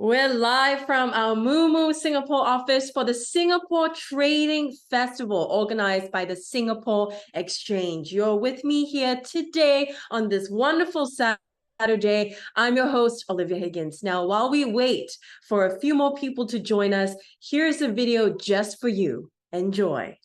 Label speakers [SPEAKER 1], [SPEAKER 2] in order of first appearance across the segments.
[SPEAKER 1] We're live from our Moomoo Singapore office for the Singapore Trading Festival organized by the Singapore Exchange. You're with me here today on this wonderful Saturday. I'm your host, Olivia Higgins. Now, while we wait for a few more people to join us, here's a video just for you. Enjoy.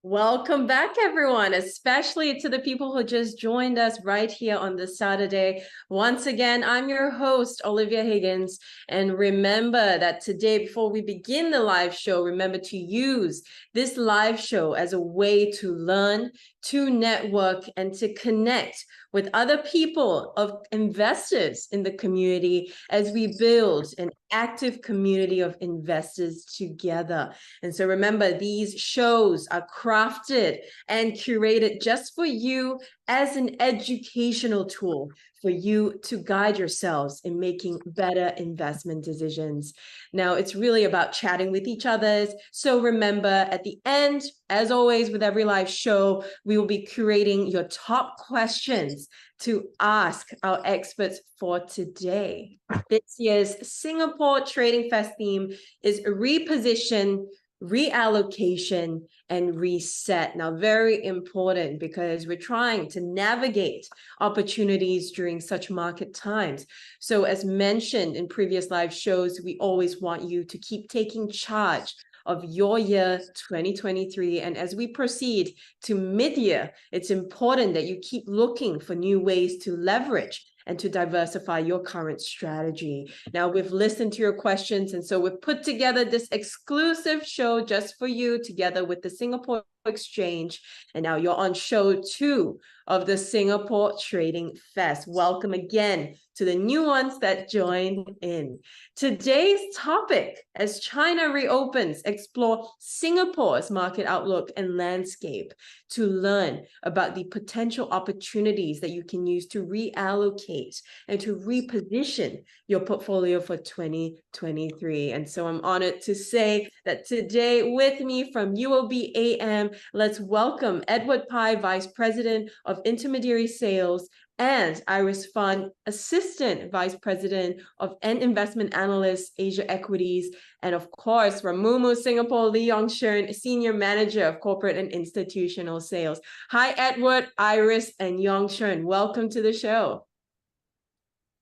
[SPEAKER 1] Welcome back, everyone, especially to the people who just joined us right here on this Saturday. Once again, I'm your host, Olivia Higgins. And remember that today, before we begin the live show, remember to use this live show as a way to learn, to network, and to connect with other people of investors in the community as we build an active community of investors together. And so remember, these shows are crafted and curated just for you as an educational tool for you to guide yourselves in making better investment decisions. Now, it's really about chatting with each other. So remember, at the end, as always, with every live show, we will be curating your top questions to ask our experts for today. This year's Singapore Trading Fest theme is reposition, reallocation, and reset. Now, very important because we're trying to navigate opportunities during such market times. So as mentioned in previous live shows, we always want you to keep taking charge of your year 2023. And as we proceed to mid-year, it's important that you keep looking for new ways to leverage and to diversify your current strategy. Now, we've listened to your questions, and so we've put together this exclusive show just for you together with the Singapore Exchange. And now you're on show 2 of the Singapore Trading Fest. Welcome again to the new ones that joined in. Today's topic, as China reopens, explore Singapore's market outlook and landscape to learn about the potential opportunities that you can use to reallocate and to reposition your portfolio for 2023. And so I'm honored to say that today with me from UOB AM, let's welcome Edward Pai, Vice President of Intermediary Sales, and Iris Fan, Assistant Vice President and Investment Analyst, Asia Equities, and of course, from Moomoo Singapore, Shern, Senior Manager of Corporate and Institutional Sales. Hi, Edward, Iris, and Shern. Welcome to the show.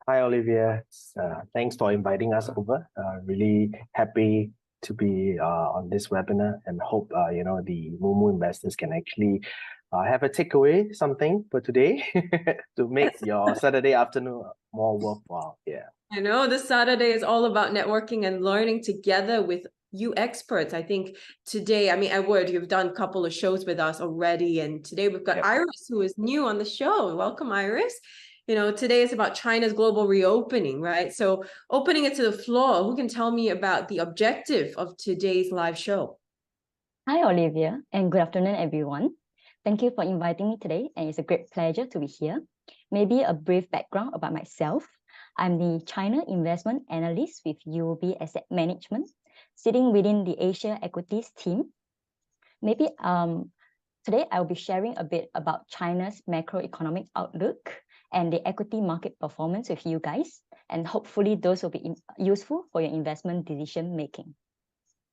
[SPEAKER 2] Hi, Olivia. Thanks for inviting us over. Really happy to be on this webinar and hope the Moomoo investors can actually have a takeaway, something for today to make your Saturday afternoon more worthwhile. Yeah.
[SPEAKER 1] I know this Saturday is all about networking and learning together with you experts. I think today, Edward, you've done a couple of shows with us already, and today we've got Iris, who is new on the show. Welcome, Iris. Today is about China's global reopening, right? So opening it to the floor, who can tell me about the objective of today's live show?
[SPEAKER 3] Hi, Olivia, and good afternoon, everyone. Thank you for inviting me today, and it's a great pleasure to be here. Maybe a brief background about myself. I'm the China Investment Analyst with UOB Asset Management, sitting within the Asia Equities team. Maybe Today, I'll be sharing a bit about China's macroeconomic outlook and the equity market performance with you guys. And hopefully those will be useful for your investment decision making.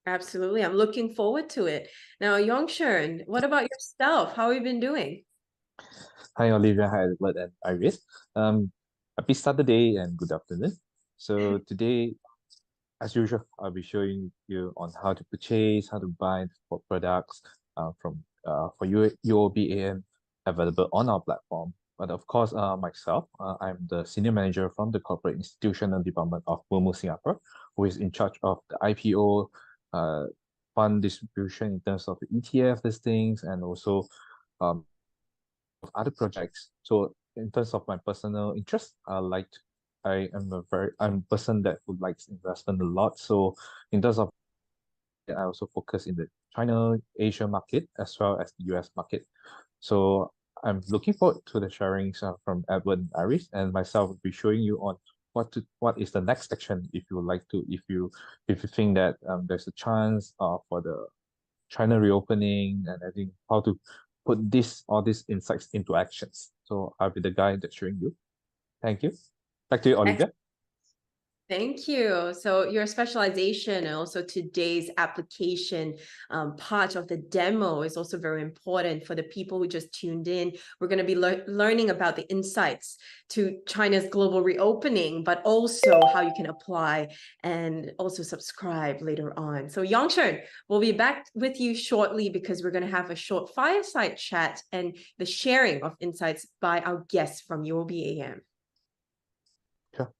[SPEAKER 1] Absolutely. I'm looking forward to it. Now, Yong, Shern, what about yourself? How have you been doing?
[SPEAKER 4] Hi, Olivia. Hi, Edward and Iris. Happy Saturday and good afternoon. So today, as usual, I'll be showing you on how to purchase, how to buy for products for UOB available on our platform. But of course, myself, I'm the senior manager from the corporate institutional department of Moomoo Singapore, who is in charge of the IPO fund distribution in terms of the ETF listings and also of other projects. So in terms of my personal interest, I'm a person that would likes investment a lot. So in terms of I also focus in the China, Asia market as well as the US market. So I'm looking forward to the sharings from Edward and Iris, and myself will be showing you on what is the next action if you would like to, if you think that there's a chance for the China reopening, and I think how to put all these insights into actions. So I'll be the guy that's showing you. Thank you. Back to you, Olivia.
[SPEAKER 1] Thank you. So your specialization and also today's application part of the demo is also very important for the people who just tuned in. We're going to be learning about the insights to China's global reopening, but also how you can apply and also subscribe later on. So Yong, Shern, we'll be back with you shortly because we're going to have a short fireside chat and the sharing of insights by our guests from UOB.
[SPEAKER 4] Sure.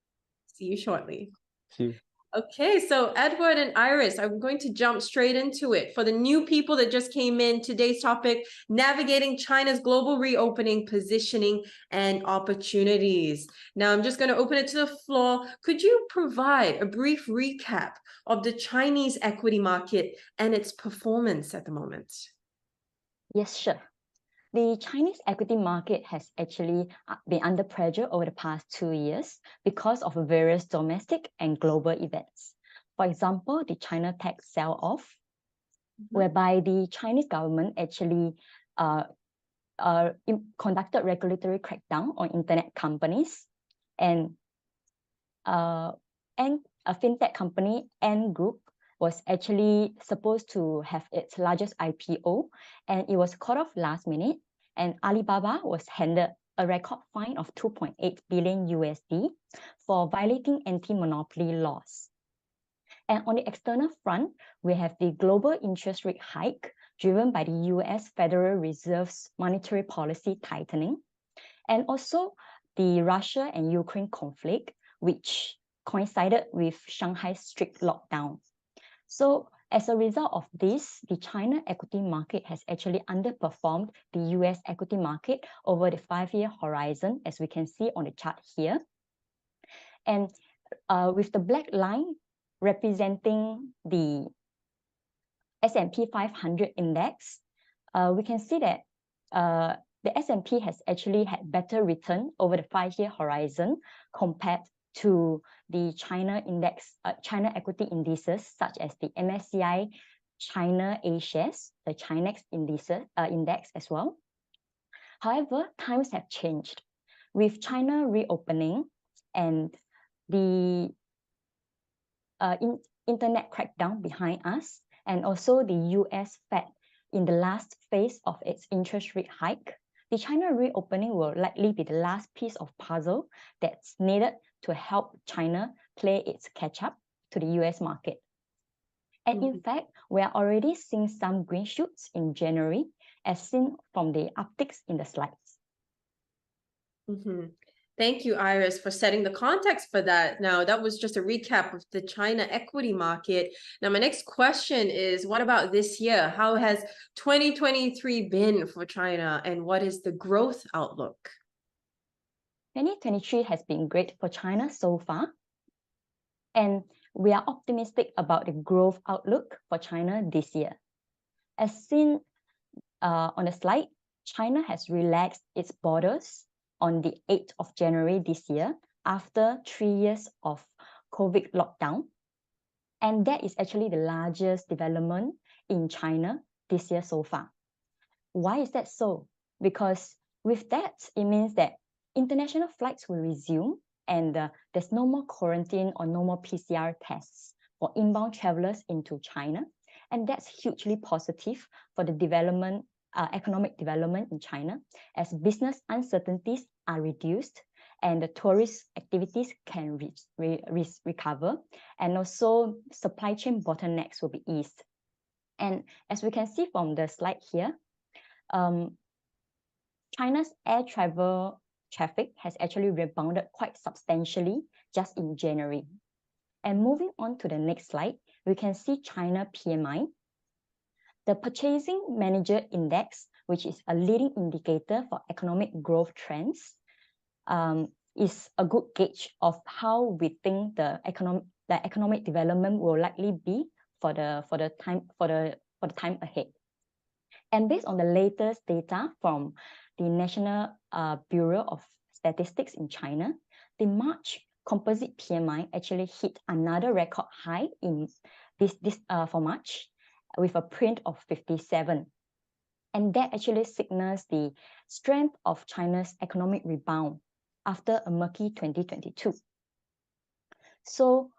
[SPEAKER 1] See you shortly.
[SPEAKER 4] See you.
[SPEAKER 1] Okay, so Edward and Iris, I'm going to jump straight into it. For the new people that just came in, today's topic, navigating China's global reopening, positioning, and opportunities. Now, I'm just going to open it to the floor. Could you provide a brief recap of the Chinese equity market and its performance at the moment?
[SPEAKER 3] Yes, sure. The Chinese equity market has actually been under pressure over the past 2 years because of various domestic and global events. For example, the China tech sell-off, whereby the Chinese government actually conducted regulatory crackdown on internet companies, and a fintech company, Ant Group, was actually supposed to have its largest IPO, and it was cut off last minute, and Alibaba was handed a record fine of 2.8 billion USD for violating anti-monopoly laws. And on the external front, we have the global interest rate hike driven by the US Federal Reserve's monetary policy tightening, and also the Russia and Ukraine conflict, which coincided with Shanghai's strict lockdown. So as a result of this, the China equity market has actually underperformed the US equity market over the 5-year horizon, as we can see on the chart here. And with the black line representing the S&P 500 index, we can see that the S&P has actually had better return over the 5-year horizon compared to the China equity indices, such as the MSCI China A-shares, the Chinex index as well. However, times have changed. With China reopening and the internet crackdown behind us, and also the US Fed in the last phase of its interest rate hike, the China reopening will likely be the last piece of puzzle that's needed to help China play its catch-up to the US market. And in fact, we are already seeing some green shoots in January, as seen from the upticks in the slides.
[SPEAKER 1] Thank you, Iris, for setting the context for that. Now, that was just a recap of the China equity market. Now, my next question is, what about this year? How has 2023 been for China, and what is the growth outlook?
[SPEAKER 3] 2023 has been great for China so far, and we are optimistic about the growth outlook for China this year. As seen on the slide, China has relaxed its borders on the 8th of January this year after 3 years of COVID lockdown. And that is actually the largest development in China this year so far. why is that so? Because with that, it means that international flights will resume and there's no more quarantine or no more PCR tests for inbound travelers into China. And that's hugely positive for the development, economic development in China, as business uncertainties are reduced and the tourist activities can recover, and also supply chain bottlenecks will be eased. And as we can see from the slide here, China's air travel traffic has actually rebounded quite substantially just in January. And moving on to the next slide, we can see China PMI. The Purchasing Manager Index, which is a leading indicator for economic growth trends, is a good gauge of how we think the economic development will likely be for the time ahead. And based on the latest data from the National Bureau of Statistics in China, the March composite PMI actually hit another record high in for March with a print of 57. And that actually signals the strength of China's economic rebound after a murky 2022. So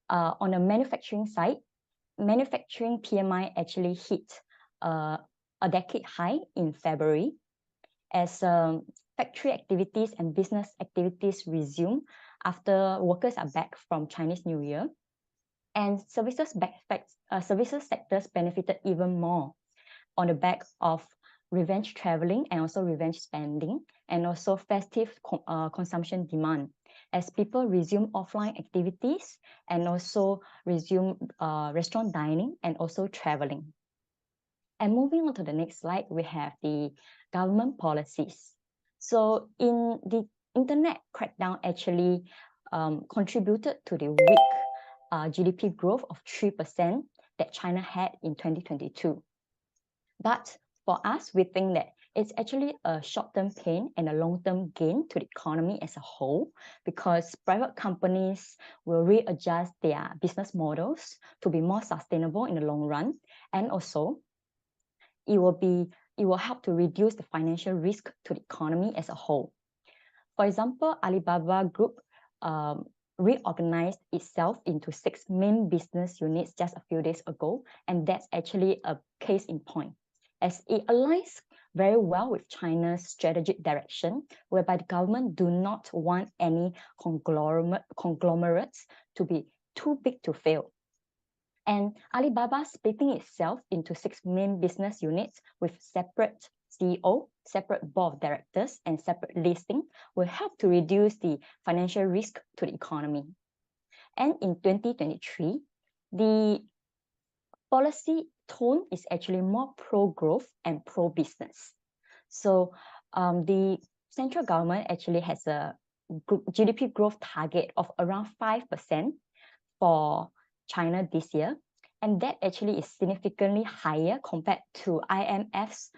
[SPEAKER 3] on the manufacturing side, manufacturing PMI actually hit a decade high in February as factory activities and business activities resume after workers are back from Chinese New Year. And services sectors benefited even more on the back of revenge traveling and also revenge spending, and also festive consumption demand as people resume offline activities and also resume restaurant dining and also traveling. And moving on to the next slide, we have the government policies. So in the internet crackdown actually contributed to the weak GDP growth of 3% that China had in 2022. But for us, we think that it's actually a short-term pain and a long-term gain to the economy as a whole, because private companies will readjust their business models to be more sustainable in the long run. And also, it will help to reduce the financial risk to the economy as a whole. For example, Alibaba Group reorganized itself into 6 main business units just a few days ago, and that's actually a case in point, as it aligns very well with China's strategic direction, whereby the government do not want any conglomerates to be too big to fail. And Alibaba splitting itself into 6 main business units with separate CEO, separate board of directors, and separate listing will help to reduce the financial risk to the economy. And in 2023, the policy tone is actually more pro-growth and pro-business. So the central government actually has a GDP growth target of around 5% for China this year. And that actually is significantly higher compared to IMF's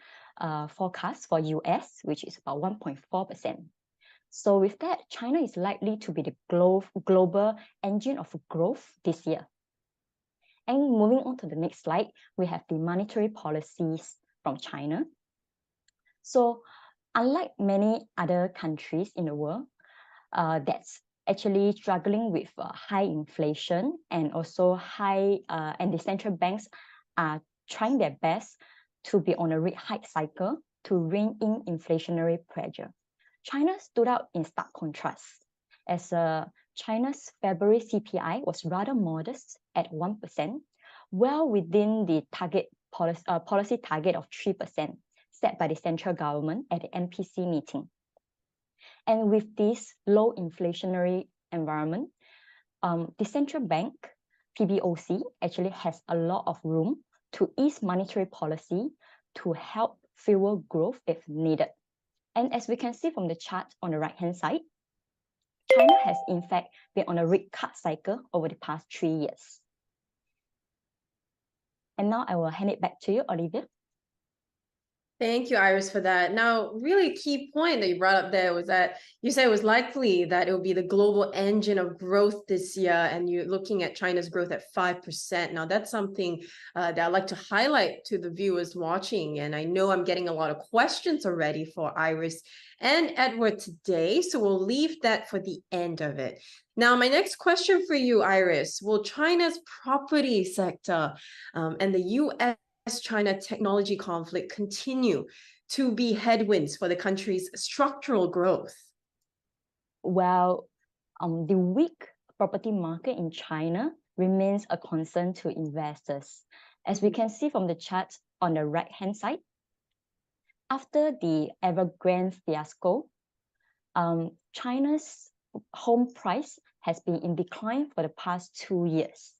[SPEAKER 3] forecast for US, which is about 1.4%. So with that, China is likely to be the global engine of growth this year. And moving on to the next slide, we have the monetary policies from China. So unlike many other countries in the world that's actually struggling with high inflation and also and the central banks are trying their best to be on a rate hike cycle to rein in inflationary pressure. China stood out in stark contrast, as China's February CPI was rather modest at 1%, well within the policy target of 3% set by the central government at the NPC meeting. And with this low inflationary environment, the central bank, PBOC, actually has a lot of room to ease monetary policy to help fuel growth if needed. And as we can see from the chart on the right-hand side, China has in fact been on a rate cut cycle over the past 3 years. And now I will hand it back to you, Olivia.
[SPEAKER 1] Thank you, Iris, for that. Now, really key point that you brought up there was that you said it was likely that it would be the global engine of growth this year, and you're looking at China's growth at 5%. Now, that's something that I'd like to highlight to the viewers watching, and I know I'm getting a lot of questions already for Iris and Edward today, so we'll leave that for the end of it. Now, my next question for you, Iris, will China's property sector and the US-China technology conflict continue to be headwinds for the country's structural growth?
[SPEAKER 3] Well, the weak property market in China remains a concern to investors. As we can see from the chart on the right-hand side, after the Evergrande fiasco, China's home price has been in decline for the past 2 years.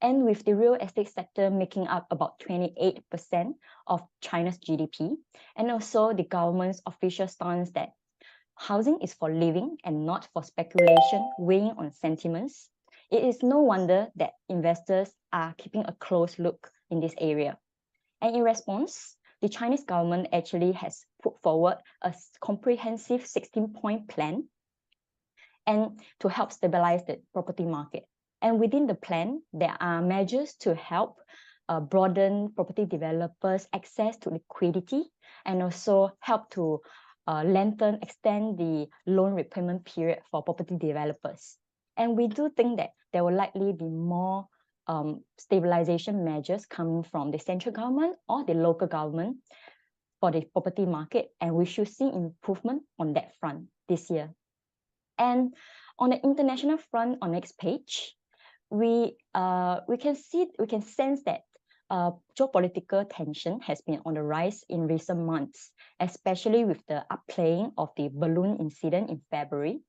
[SPEAKER 3] And with the real estate sector making up about 28% of China's GDP, and also the government's official stance that housing is for living and not for speculation weighing on sentiments, it is no wonder that investors are keeping a close look in this area. And in response, the Chinese government actually has put forward a comprehensive 16-point plan and to help stabilize the property market. And within the plan, there are measures to help broaden property developers' access to liquidity and also help to extend the loan repayment period for property developers. And we do think that there will likely be more stabilization measures coming from the central government or the local government for the property market, and we should see improvement on that front this year. And on the international front, on next page, we can sense that geopolitical tension has been on the rise in recent months, especially with the upplaying of the balloon incident in February,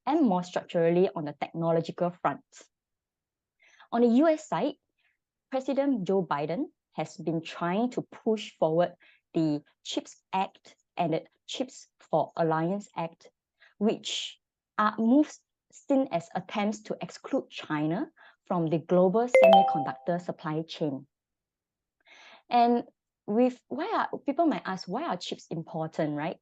[SPEAKER 3] and more structurally on the technological front. On the US side, President Joe Biden has been trying to push forward the CHIPS Act and the CHIPS for Alliance Act, which are moves seen as attempts to exclude China from the global semiconductor supply chain. And people might ask, why are chips important, right?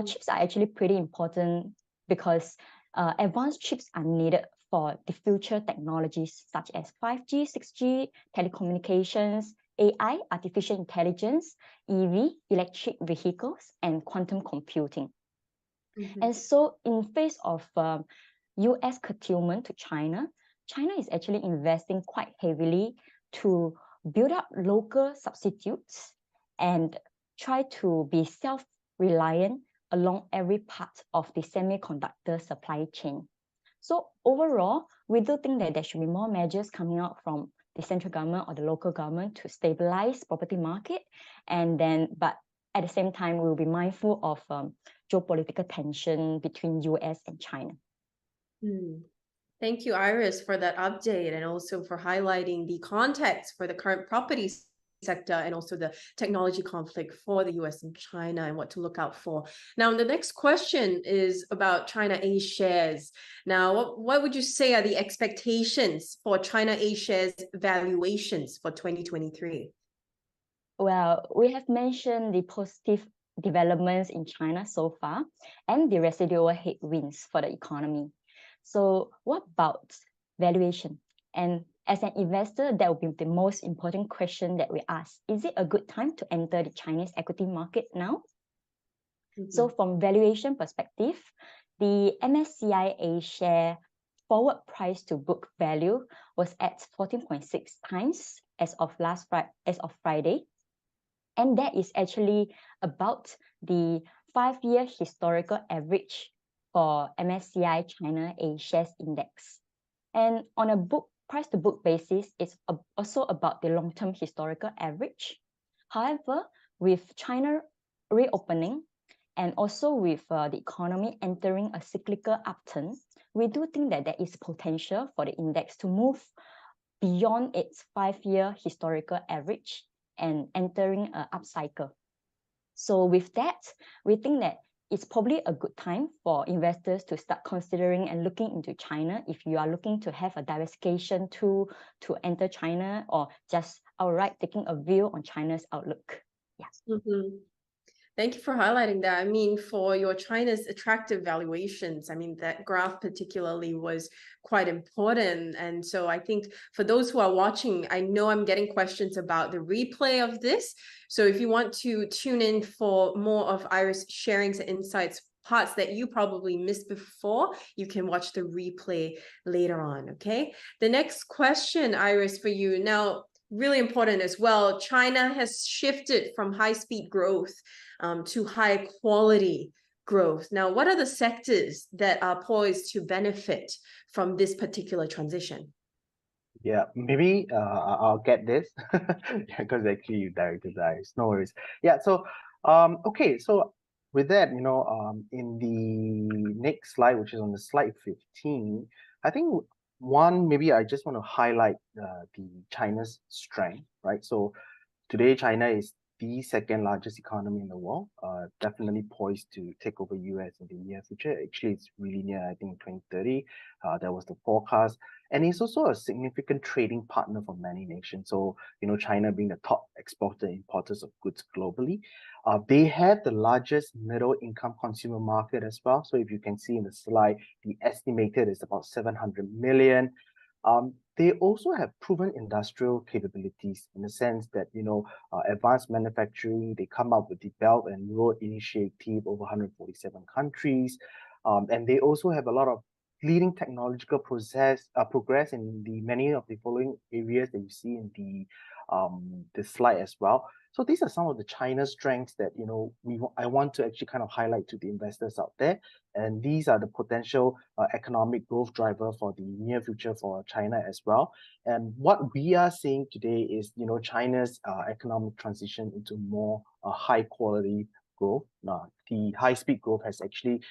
[SPEAKER 3] Chips are actually pretty important because advanced chips are needed for the future technologies such as 5G, 6G, telecommunications, AI, artificial intelligence, EV, electric vehicles, and quantum computing. And so in face of US curtailment to China, China is actually investing quite heavily to build up local substitutes and try to be self-reliant along every part of the semiconductor supply chain. So overall, we do think that there should be more measures coming out from the central government or the local government to stabilize property market, but at the same time, we'll be mindful of geopolitical tension between US and China.
[SPEAKER 1] Thank you, Iris, for that update and also for highlighting the context for the current property sector and also the technology conflict for the US and China and what to look out for. Now, the next question is about China A shares. Now, what would you say are the expectations for China A shares valuations for 2023?
[SPEAKER 3] Well, we have mentioned the positive developments in China so far and the residual headwinds for the economy. So what about valuation? And as an investor, that will be the most important question that we ask. Is it a good time to enter the Chinese equity market now? So from valuation perspective, the MSCI A share forward price to book value was at 14.6 times as of Friday. And that is actually about the 5-year historical average for MSCI China A shares index. And on a price to book basis, it's also about the long-term historical average. However, with China reopening and also with the economy entering a cyclical upturn, we do think that there is potential for the index to move beyond its 5-year historical average and entering an upcycle. So with that, we think that it's probably a good time for investors to start considering and looking into China if you are looking to have a diversification tool to enter China or just outright taking a view on China's outlook. Yeah.
[SPEAKER 1] Thank you for highlighting that. I mean, for your China's attractive valuations, I mean, that graph particularly was quite important. And so I think for those who are watching, I know I'm getting questions about the replay of this. So if you want to tune in for more of Iris sharings and insights, parts that you probably missed before, you can watch the replay later on, okay? The next question, Iris, for you. Now, really important as well, China has shifted from high-speed growth to high quality growth. Now, what are the sectors that are poised to benefit from this particular transition?
[SPEAKER 2] Yeah, maybe I'll get this because actually you directed that. No worries. Yeah, so okay, so with that, in the next slide, which is on the slide 15, I think one maybe I just want to highlight the China's strength, right? So today, China is the second largest economy in the world, definitely poised to take over US in the near future. Actually, it's really near, I think, 2030. That was the forecast. And it's also a significant trading partner for many nations. So, China being the top exporter and importers of goods globally. They have the largest middle income consumer market as well. So if you can see in the slide, the estimated is about 700 million. They also have proven industrial capabilities in the sense that, advanced manufacturing, they come up with the Belt and Road Initiative over 147 countries. And they also have a lot of leading technological progress in the many of the following areas that you see in the slide as well. So these are some of the China strengths that I want to actually kind of highlight to the investors out there. And these are the potential economic growth driver for the near future for China as well. And what we are seeing today is, China's economic transition into more high quality growth. The high-speed growth has actually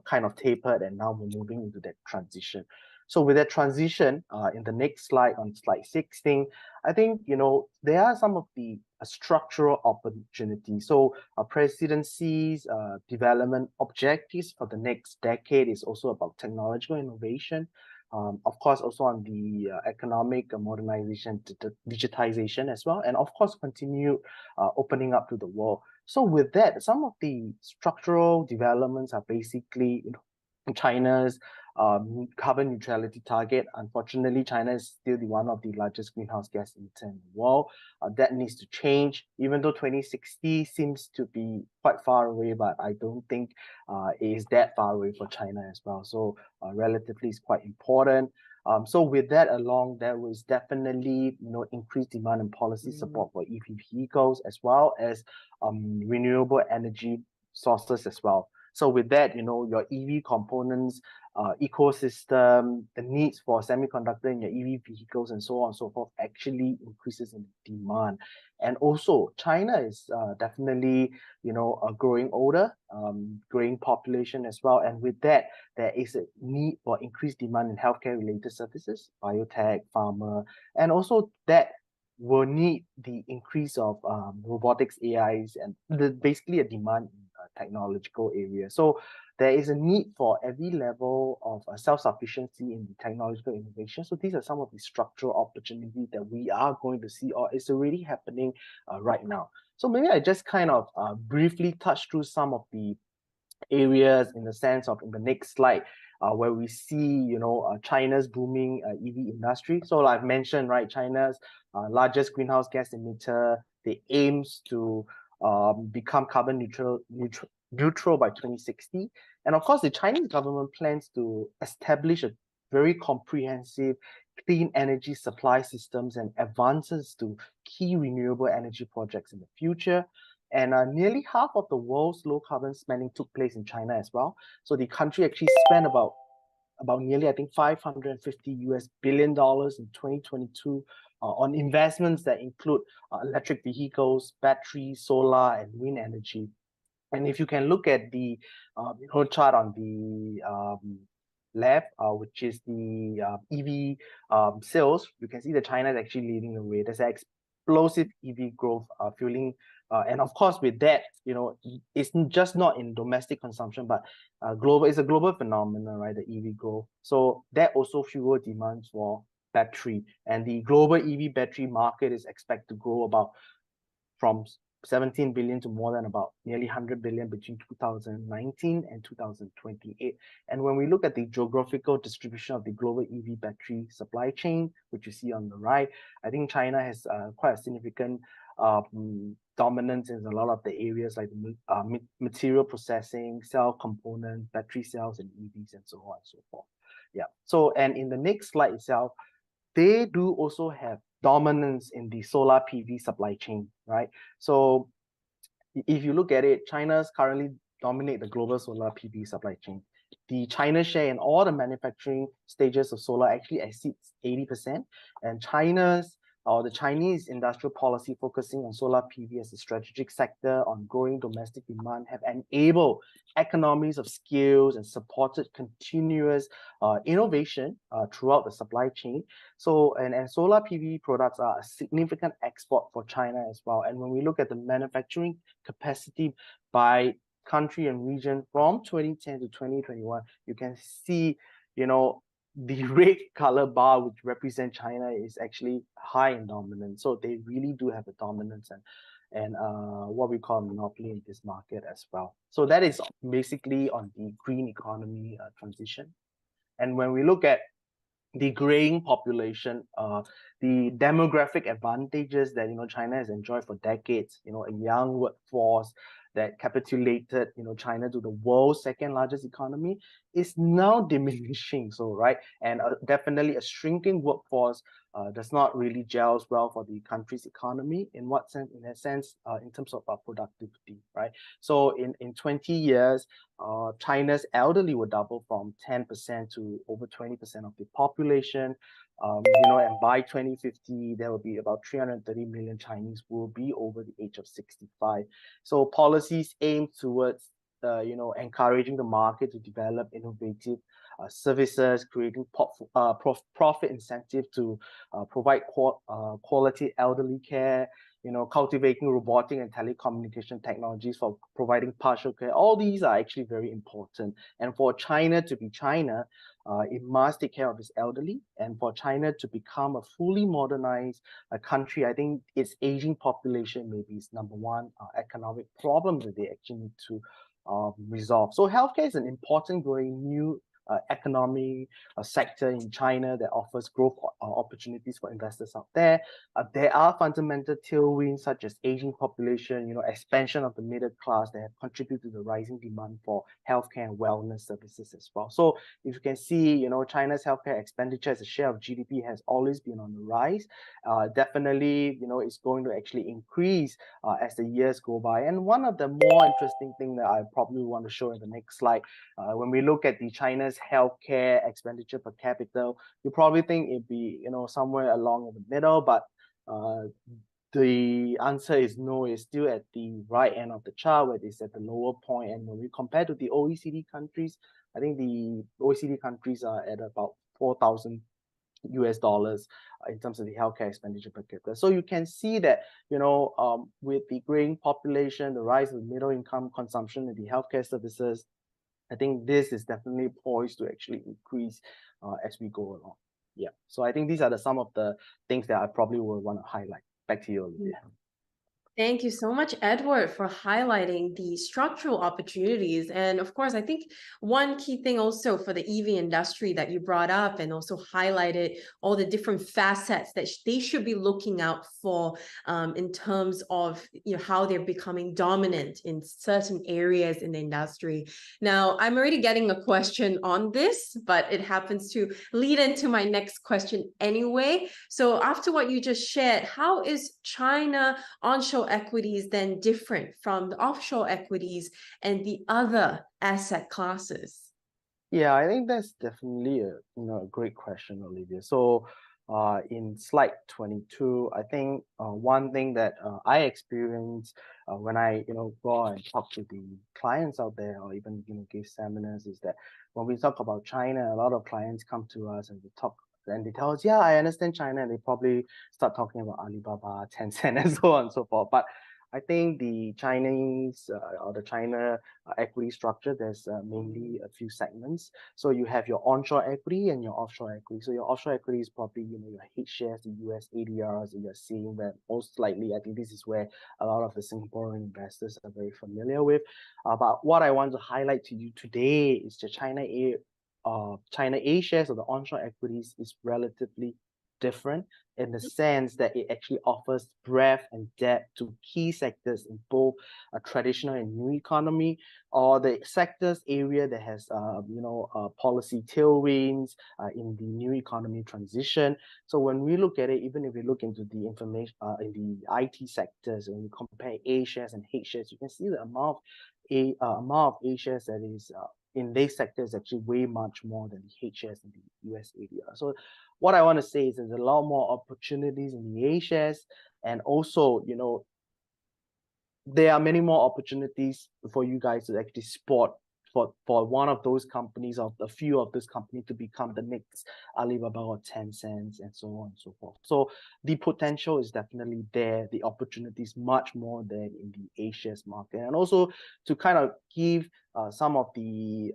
[SPEAKER 2] kind of tapered, and now we're moving into that transition. So with that transition, in the next slide, on slide 16, I think, there are some of the structural opportunities. So presidency's development objectives for the next decade is also about technological innovation. Of course, also on the economic modernization, digitization as well, and of course, continue opening up to the world. So with that, some of the structural developments are basically China's carbon neutrality target. Unfortunately, China is still one of the largest greenhouse gas emitter in the world. That needs to change, even though 2060 seems to be quite far away, but I don't think it is that far away for China as well. So relatively, it's quite important. So with that along, there was definitely increased demand and policy support for EV vehicles as well as renewable energy sources as well. So with that, your EV components, ecosystem, the needs for semiconductor in your EV vehicles and so on and so forth actually increases in demand. And also China is definitely, growing older, growing population as well. And with that, there is a need for increased demand in healthcare related services, biotech, pharma, and also that will need the increase of robotics, AIs, and basically a demand in technological area. So there is a need for every level of self-sufficiency in the technological innovation. So these are some of the structural opportunities that we are going to see, or it's already happening right now. So maybe I just kind of briefly touch through some of the areas in the sense of in the next slide, where we see, China's booming EV industry. So like I've mentioned, right, China's largest greenhouse gas emitter, they aims to become carbon neutral by 2060. And of course, the Chinese government plans to establish a very comprehensive clean energy supply systems and advances to key renewable energy projects in the future. And nearly half of the world's low carbon spending took place in China as well. So the country actually spent about nearly, I think, $550 billion in 2022 on investments that include electric vehicles, batteries, solar, and wind energy. And if you can look at the chart on the left, which is the EV sales, you can see that China is actually leading the way. There's explosive EV growth fueling. And of course, with that, it's just not in domestic consumption, but it's a global phenomenon, right? The EV growth. So that also fuel demands for battery. And the global EV battery market is expected to grow from 17 billion to more than about nearly 100 billion between 2019 and 2028. And when we look at the geographical distribution of the global EV battery supply chain, which you see on the right, I think China has quite a significant dominance in a lot of the areas like material processing, cell components, battery cells, and EVs, and so on and so forth. Yeah. So, and in the next slide itself, they do also have dominance in the solar PV supply chain, right? So if you look at it, China's currently dominate the global solar PV supply chain. The China share in all the manufacturing stages of solar actually exceeds 80%, and the Chinese industrial policy focusing on solar PV as a strategic sector on growing domestic demand have enabled economies of scales and supported continuous innovation throughout the supply chain. So, and solar PV products are a significant export for China as well. And when we look at the manufacturing capacity by country and region from 2010 to 2021, you can see, the red color bar, which represents China, is actually high in dominance. So they really do have a dominance and what we call monopoly in this market as well. So that is basically on the green economy transition. And when we look at the graying population, the demographic advantages that China has enjoyed for decades, a young workforce that capitulated China to the world's second largest economy is now diminishing. So right, and definitely a shrinking workforce does not really gel well for the country's economy. In what sense? In a sense, in terms of productivity, right? So in 20 years, China's elderly will double from 10% to over 20% of the population. And by 2050, there will be about 330 million Chinese who will be over the age of 65. So policies aimed towards, encouraging the market to develop innovative services, creating profit incentive to provide quality elderly care, cultivating robotic and telecommunication technologies for providing partial care. All these are actually very important. And for China to be China, it must take care of its elderly. And for China to become a fully modernized country, I think its aging population maybe is number one economic problem that they actually need to resolve. So healthcare is an important growing new economy sector in China that offers growth opportunities for investors out there. There are fundamental tailwinds such as aging population, expansion of the middle class that have contributed to the rising demand for healthcare and wellness services as well. So if you can see, China's healthcare expenditure as a share of GDP has always been on the rise. Definitely, it's going to actually increase as the years go by. And one of the more interesting things that I probably want to show in the next slide, when we look at the China's healthcare expenditure per capita, you probably think it'd be, somewhere along in the middle, but the answer is no. It's still at the right end of the chart, where it's at the lower point. And when we compare to the OECD countries, I think the OECD countries are at about $4,000 in terms of the healthcare expenditure per capita. So you can see that, with the growing population, the rise of middle income consumption in the healthcare services, I think this is definitely poised to actually increase as we go along. Yeah. So I think these are some of the things that I probably would want to highlight. Back to you, Olivia.
[SPEAKER 1] Thank you so much, Edward, for highlighting the structural opportunities. And of course, I think one key thing also for the EV industry that you brought up and also highlighted all the different facets that they should be looking out for in terms of how they're becoming dominant in certain areas in the industry. Now, I'm already getting a question on this, but it happens to lead into my next question anyway. So after what you just shared, how is China onshore equities then different from the offshore equities and the other asset classes?
[SPEAKER 2] Yeah, I think that's definitely a great question, Olivia. So in slide 22, I think one thing that I experience when I go and talk to the clients out there, or even give seminars, is that when we talk about China, a lot of clients come to us and they tell us, yeah, I understand China, and they probably start talking about Alibaba, Tencent, and so on and so forth. But I think the Chinese or the China equity structure, there's mainly a few segments. So you have your onshore equity and your offshore equity. So your offshore equity is probably, you know, your H shares, the US ADRs that you're seeing, that most likely, I think this is where a lot of the Singaporean investors are very familiar with. But what I want to highlight to you today is the China A shares or the onshore equities is relatively different in the sense that it actually offers breadth and depth to key sectors in both a traditional and new economy, or the sectors area that has policy tailwinds in the new economy transition. So when we look at it, even if we look into the information in the IT sectors, when we compare A shares and H shares, you can see the amount of A shares that is in these sectors actually way much more than the H shares in the US ADR. So what I want to say is there's a lot more opportunities in the A shares, and also, you know, there are many more opportunities for you guys to actually spot for one of those companies, or a few of those companies, to become the next Alibaba or Tencent, and so on and so forth. So the potential is definitely there. The opportunity is much more there in the A shares market, and also to kind of give some of the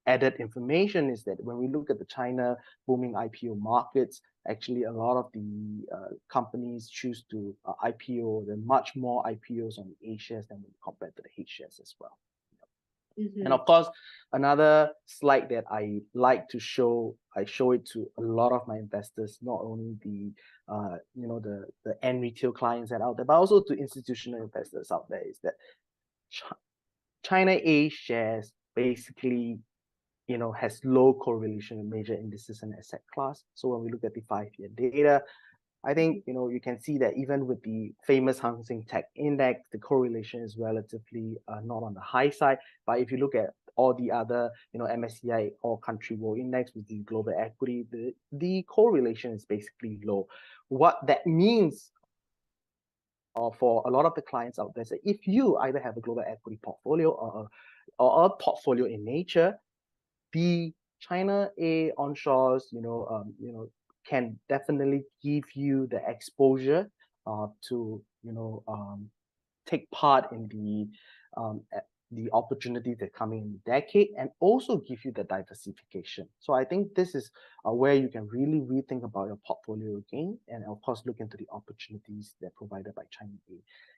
[SPEAKER 2] added information is that when we look at the China booming IPO markets, actually a lot of the companies choose to IPO. There are much more IPOs on the A shares than compared to the H shares as well. And of course, another slide that I like to show, I show it to a lot of my investors, not only the the end retail clients that are out there, but also to institutional investors out there, is that China A shares basically, you know, has low correlation with major indices and asset class. So when we look at the 5-year data, I think, you know, you can see that even with the famous Hang Seng Tech Index, the correlation is relatively not on the high side. But if you look at all the other, you know, MSCI All Country World Index with the global equity, the correlation is basically low. What that means for a lot of the clients out there is that if you either have a global equity portfolio or a portfolio in nature, the China A onshores, can definitely give you the exposure to, take part in the opportunities that come in the decade, and also give you the diversification. So I think this is where you can really rethink about your portfolio again, and of course look into the opportunities that are provided by China A.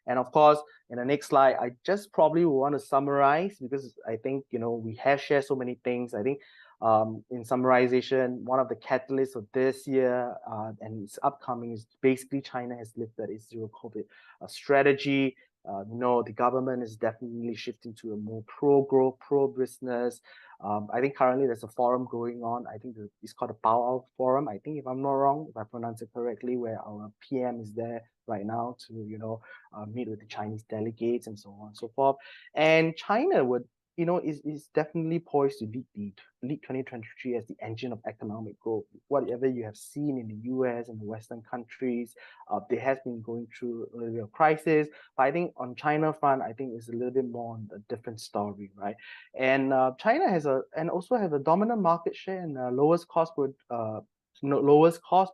[SPEAKER 2] And of course, in the next slide, I just probably want to summarize, because I think, you know, we have shared so many things. I think in summarization, one of the catalysts of this year and its upcoming is basically China has lifted its zero COVID strategy. The government is definitely shifting to a more pro-growth, pro-business. I think currently there's a forum going on. I think it's called a Power Forum. I think, if I'm not wrong, if I pronounce it correctly, where our PM is there right now to, meet with the Chinese delegates and so on and so forth. And China would, is definitely poised to lead 2023 as the engine of economic growth. Whatever you have seen in the US and the Western countries, they have been going through a little bit of crisis. But I think on China front, I think it's a little bit more on a different story, right? And China has also has a dominant market share and lowest cost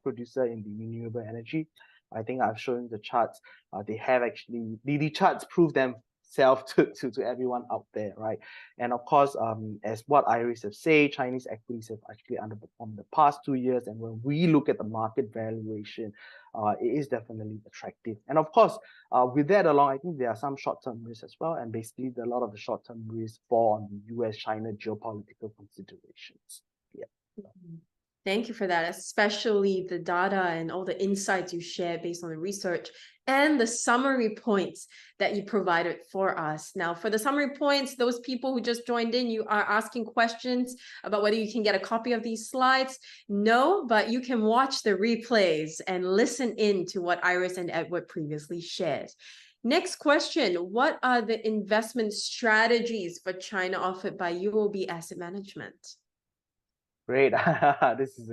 [SPEAKER 2] producer in the renewable energy. I think I've shown the charts. They have actually the charts prove themselves to everyone out there, right? And of course, as what Iris have said, Chinese equities have actually underperformed the past 2 years. And when we look at the market valuation, it is definitely attractive. And of course, with that along, I think there are some short-term risks as well. And basically, a lot of the short-term risks fall on the US-China geopolitical considerations. Yeah.
[SPEAKER 1] Thank you for that, especially the data and all the insights you shared based on the research and the summary points that you provided for us. Now, for the summary points, those people who just joined in, you are asking questions about whether you can get a copy of these slides. No, but you can watch the replays and listen in to what Iris and Edward previously shared. Next question, what are the investment strategies for China offered by UOB Asset Management?
[SPEAKER 2] Great. This is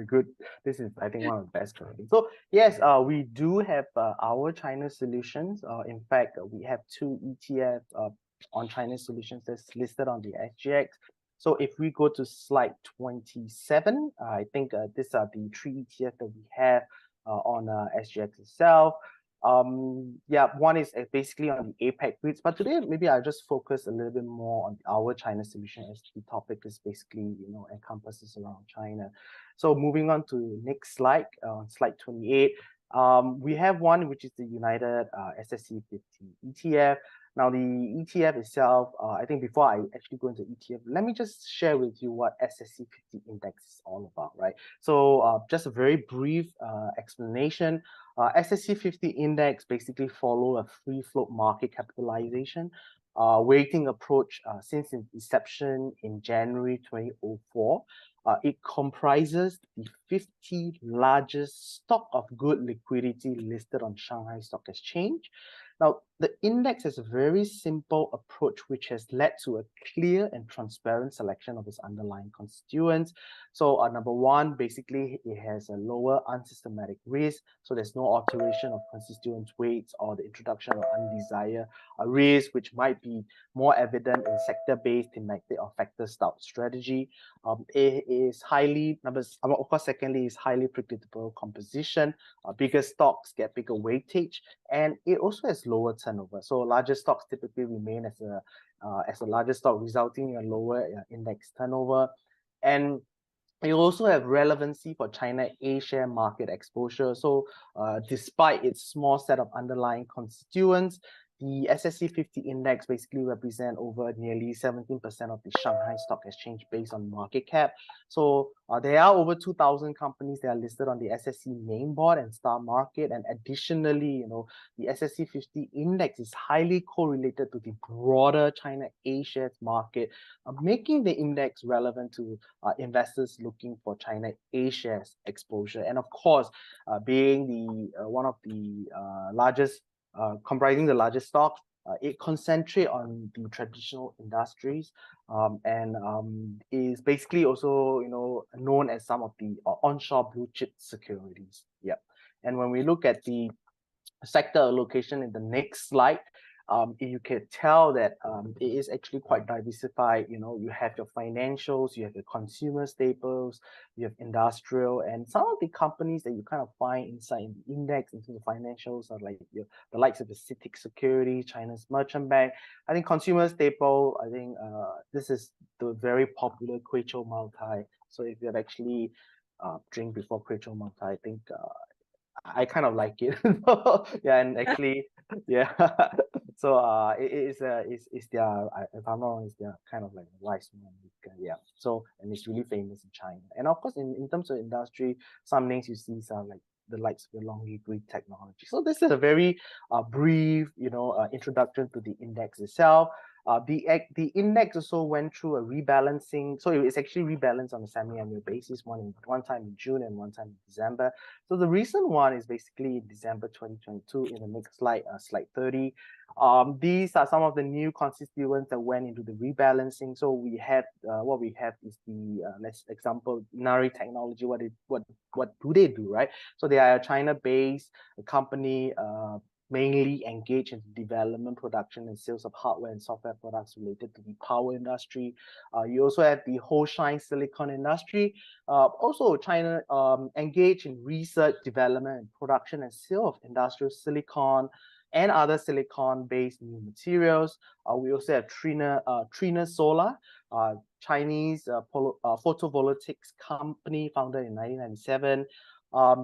[SPEAKER 2] I think one of the best questions. So yes, we do have our China solutions. In fact, we have 2 ETFs on China solutions that's listed on the SGX. So if we go to slide 27, I think these are the 3 ETFs that we have on SGX itself. Yeah, one is basically on the APEC grids, but today maybe I'll just focus a little bit more on our China solution, as the topic is basically, encompasses around China. So moving on to next slide, slide 28. We have one which is the United SSC 50 ETF. Now the ETF itself, I think before I actually go into ETF, let me just share with you what SSC 50 index is all about, right? So just a very brief explanation. SSC 50 index basically follow a free float market capitalization weighting approach since its inception in January 2004. It comprises the 50 largest stock of good liquidity listed on Shanghai Stock Exchange. Now, the index is a very simple approach which has led to a clear and transparent selection of its underlying constituents. So number one, basically, it has a lower unsystematic risk. So there's no alteration of constituent weights or the introduction of undesired risk, which might be more evident in sector-based, thematic, or factor-style strategy. It is highly, of course, secondly, is highly predictable composition. Bigger stocks get bigger weightage, and it also has lower turnover. So larger stocks typically remain as a larger stock, resulting in a lower index turnover. And it also have relevancy for China A-share market exposure. So despite its small set of underlying constituents, the SSC 50 index basically represent over nearly 17% of the Shanghai Stock Exchange based on market cap. So there are over 2,000 companies that are listed on the SSC main board and star market. And additionally, the SSC 50 index is highly correlated to the broader China A-shares market, making the index relevant to investors looking for China A-shares exposure. And of course, being the one of the largest, comprising the largest stocks, it concentrates on the traditional industries and is basically also known as some of the onshore blue chip securities. Yeah, and when we look at the sector allocation in the next slide, you can tell that it is actually quite diversified. You have your financials, you have your consumer staples, you have industrial, and some of the companies that you kind of find inside in the index into the financials are like the likes of the CITIC Security, China's Merchant Bank. I think consumer staple, I think this is the very popular Kway Chou Multi. So if you have actually drink before Kway Chou Multi, I think I kind of like it. Yeah, and actually, yeah. So it's their, if I'm not wrong, it's their kind of like rice wine. Yeah. So, and it's really famous in China. And of course, in terms of industry, some names you see are like the likes of the Longi Greek technology. So this is a very brief, introduction to the index itself. The index also went through a rebalancing. So it's actually rebalanced on a semi-annual basis, one time in June and one time in December. So the recent one is basically in December 2022 in the next slide, slide 30. These are some of the new constituents that went into the rebalancing. So we have what we have is the let's example Nari Technology. What do they do, right? So they are a China-based company mainly engaged in development, production, and sales of hardware and software products related to the power industry. You also have the Hoshine Silicon industry. Also, China engaged in research, development, and production and sale of industrial silicon and other silicon-based new materials. We also have Trina Solar, Chinese photovoltaics company founded in 1997.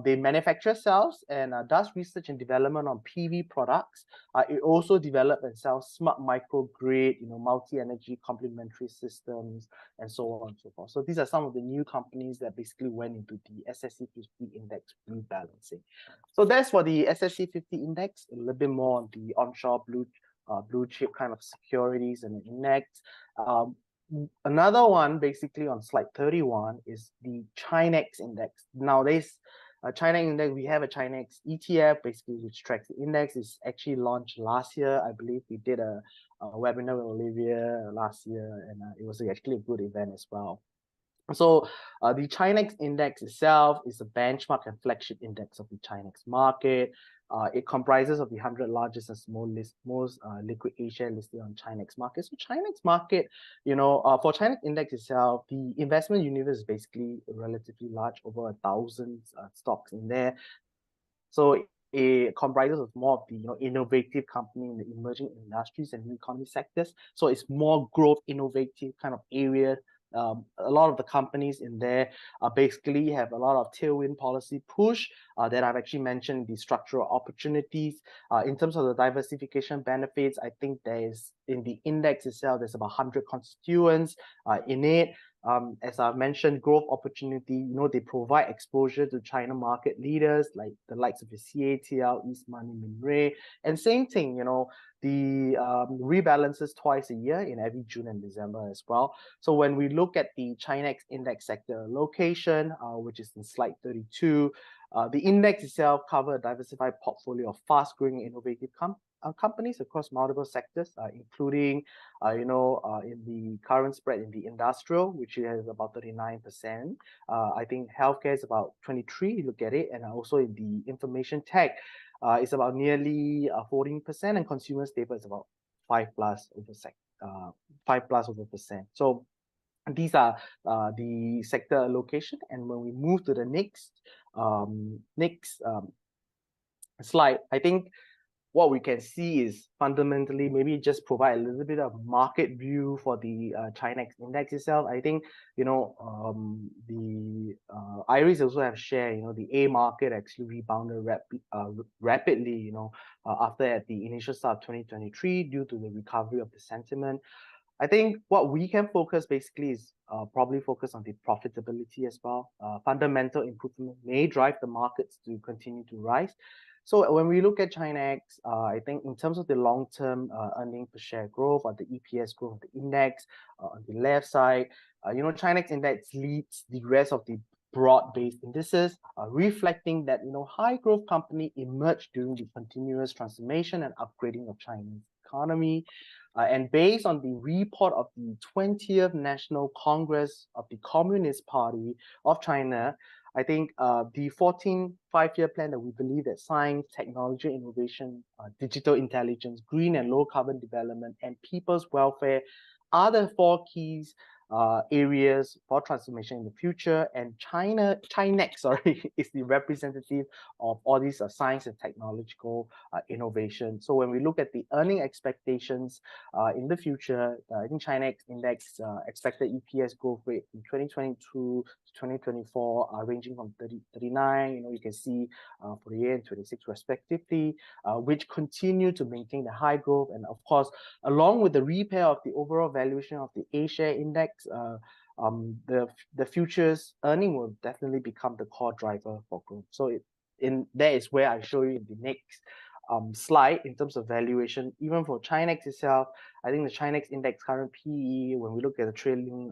[SPEAKER 2] They manufacture cells and does research and development on PV products. It also develops and sells smart microgrid, multi-energy complementary systems, and so on and so forth. So these are some of the new companies that basically went into the SSC 50 index rebalancing. So that's for the SSC 50 index, a little bit more on the onshore blue chip kind of securities and the index. Another one, basically on slide 31, is the Chinex index. Now, this China index, we have a Chinex ETF, basically, which tracks the index. It's actually launched last year. I believe we did a webinar with Olivia last year, and it was actually a good event as well. So the Chinex index itself is a benchmark and flagship index of the Chinex market. It comprises of the 100 largest and most liquid A-share listed on Chinex market. So Chinex market, for Chinex index itself, the investment universe is basically relatively large, over 1,000 stocks in there. So it comprises of more of the innovative company in the emerging industries and new economy sectors. So it's more growth, innovative kind of area. A lot of the companies in there basically have a lot of tailwind policy push that I've actually mentioned, the structural opportunities. In terms of the diversification benefits, I think there is, in the index itself, there's about 100 constituents in it. As I've mentioned, growth opportunity, they provide exposure to China market leaders like the likes of the CATL, East Money, Minray. And same thing, the rebalances twice a year in every June and December as well. So when we look at the Chinex index sector location, which is in slide 32, the index itself covers a diversified portfolio of fast-growing innovative companies across multiple sectors, including, in the current spread in the industrial, which is about 39%. I think healthcare is about 23%, you look at it, and also in the information tech, it's about nearly 14%, and consumer staple is about 5+%. So these are the sector allocation. And when we move to the next slide, I think what we can see is fundamentally maybe just provide a little bit of market view for the Chinex index itself. I think, the Iris also have shared, the A market actually rebounded rapidly, after at the initial start of 2023 due to the recovery of the sentiment. I think what we can focus basically is probably focus on the profitability as well. Fundamental improvement may drive the markets to continue to rise. So when we look at Chinex, I think in terms of the long-term earning per share growth or the EPS growth of the index, on the left side, Chinex index leads the rest of the broad-based indices, reflecting that high growth company emerged during the continuous transformation and upgrading of China's economy. And based on the report of the 20th National Congress of the Communist Party of China, I think the 14 5-year plan that we believe that science, technology, innovation, digital intelligence, green and low carbon development, and people's welfare are the 4 keys areas for transformation in the future. And Chinex, is the representative of all these science and technological innovation. So when we look at the earning expectations in the future, I think Chinex index expected EPS growth rate in 2022 to 2024 are ranging from 39, you can see for the year and 26 respectively, which continue to maintain the high growth. And of course, along with the repair of the overall valuation of the A-share index, the futures earning will definitely become the core driver for growth. So that is where I show you in the next slide in terms of valuation. Even for Chinex itself, I think the Chinex index current PE, when we look at the trailing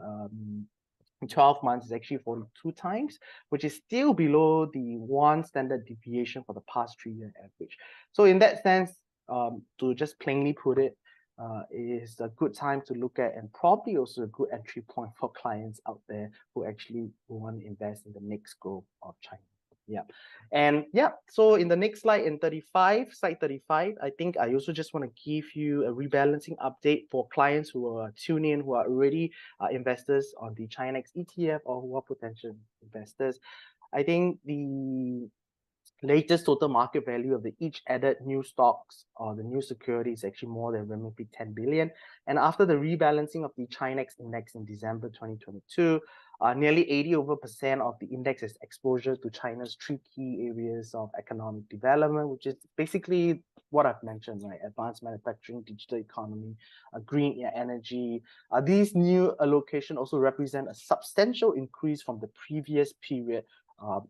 [SPEAKER 2] 12 months, is actually 42 times, which is still below the 1 standard deviation for the past 3-year average. So in that sense, to just plainly put it, is a good time to look at, and probably also a good entry point for clients out there who actually want to invest in the next growth of China. So in the next slide, slide 35, I think I also just want to give you a rebalancing update for clients who are tuning in, who are already investors on the Chinex ETF or who are potential investors. I think the latest total market value of each added new stocks or the new security is actually more than RMB 10 billion. And after the rebalancing of the Chinex index in December 2022, nearly 80% of the index has exposure to China's 3 key areas of economic development, which is basically what I've mentioned, right? Advanced manufacturing, digital economy, green energy. These new allocations also represent a substantial increase from the previous period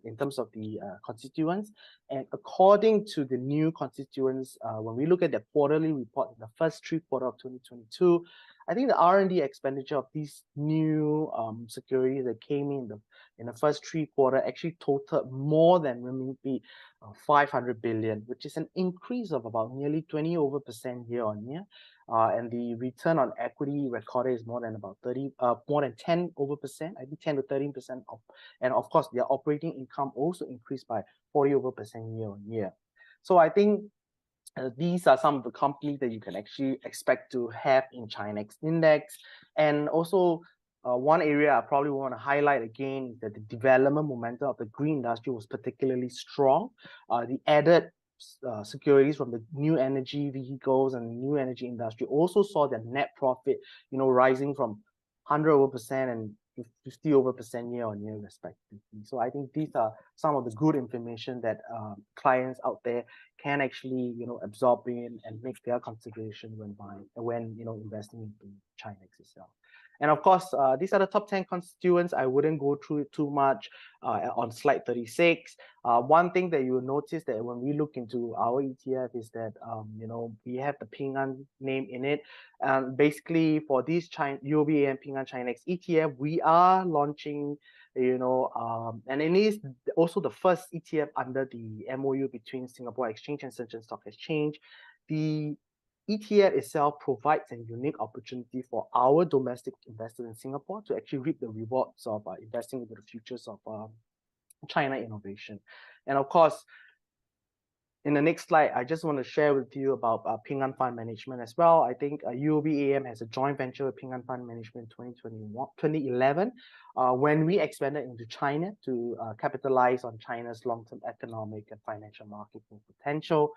[SPEAKER 2] in terms of the constituents. And according to the new constituents, when we look at the quarterly report in the first 3 quarters of 2022, I think the R&D expenditure of these new securities that came in the first 3 quarters actually totaled more than RMB 500 billion, which is an increase of about nearly 20% year on year. And the return on equity recorded is more than 10%, I think 10 to 13% of, and of course their operating income also increased by 40% year on year. So I think these are some of the companies that you can actually expect to have in Chinex index. And also one area I probably want to highlight again is that the development momentum of the green industry was particularly strong. The added securities from the new energy vehicles and new energy industry also saw their net profit, rising from 100% and 50% year on year respectively. So I think these are some of the good information that clients out there can actually absorb in and make their consideration when investing into Chinex itself. And of course, these are the top 10 constituents. I wouldn't go through it too much on slide 36. One thing that you will notice that when we look into our ETF is that, we have the Ping An name in it. And basically for this UOB and Ping An Chinex ETF, we are launching, and it is also the first ETF under the MOU between Singapore Exchange and Shenzhen Stock Exchange. The ETF itself provides a unique opportunity for our domestic investors in Singapore to actually reap the rewards of investing into the futures of China innovation. And of course, in the next slide, I just want to share with you about Ping An Fund Management as well. I think UOB AM has a joint venture with Ping An Fund Management in 2011, when we expanded into China to capitalize on China's long-term economic and financial market potential.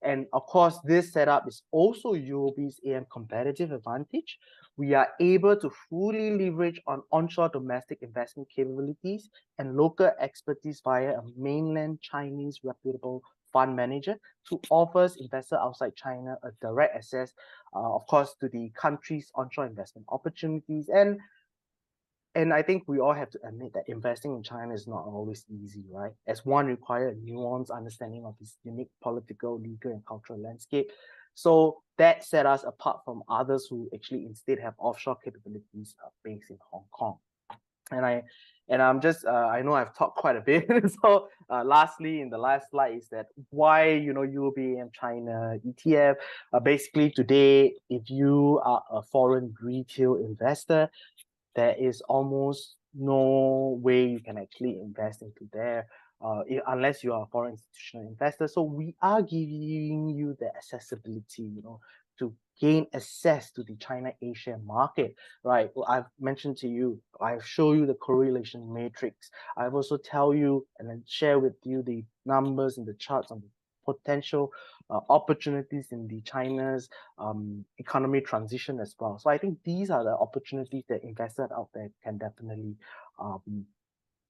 [SPEAKER 2] And of course, this setup is also UOB's AM competitive advantage. We are able to fully leverage on onshore domestic investment capabilities and local expertise via a mainland Chinese reputable fund manager to offers investors outside China a direct access, of course, to the country's onshore investment opportunities. And I think we all have to admit that investing in China is not always easy, right? As one requires a nuanced understanding of this unique political, legal, and cultural landscape. So that set us apart from others who actually instead have offshore capabilities based in Hong Kong. And I'm just, I know I've talked quite a bit. So lastly, in the last slide is that why, UOB and China ETF. Basically today, if you are a foreign retail investor, there is almost no way you can actually invest into there unless you are a foreign institutional investor. So we are giving you the accessibility, to gain access to the China Asia market, right? Well, I've mentioned to you, I've shown you the correlation matrix. I've also tell you and then share with you the numbers and the charts on the potential opportunities in the China's economy transition as well. So I think these are the opportunities that investors out there can definitely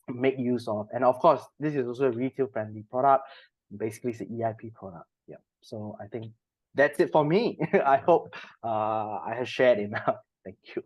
[SPEAKER 2] make use of. And of course, this is also a retail friendly product. Basically, it's an EIP product. Yeah. So I think that's it for me. I hope I have shared enough. Thank you.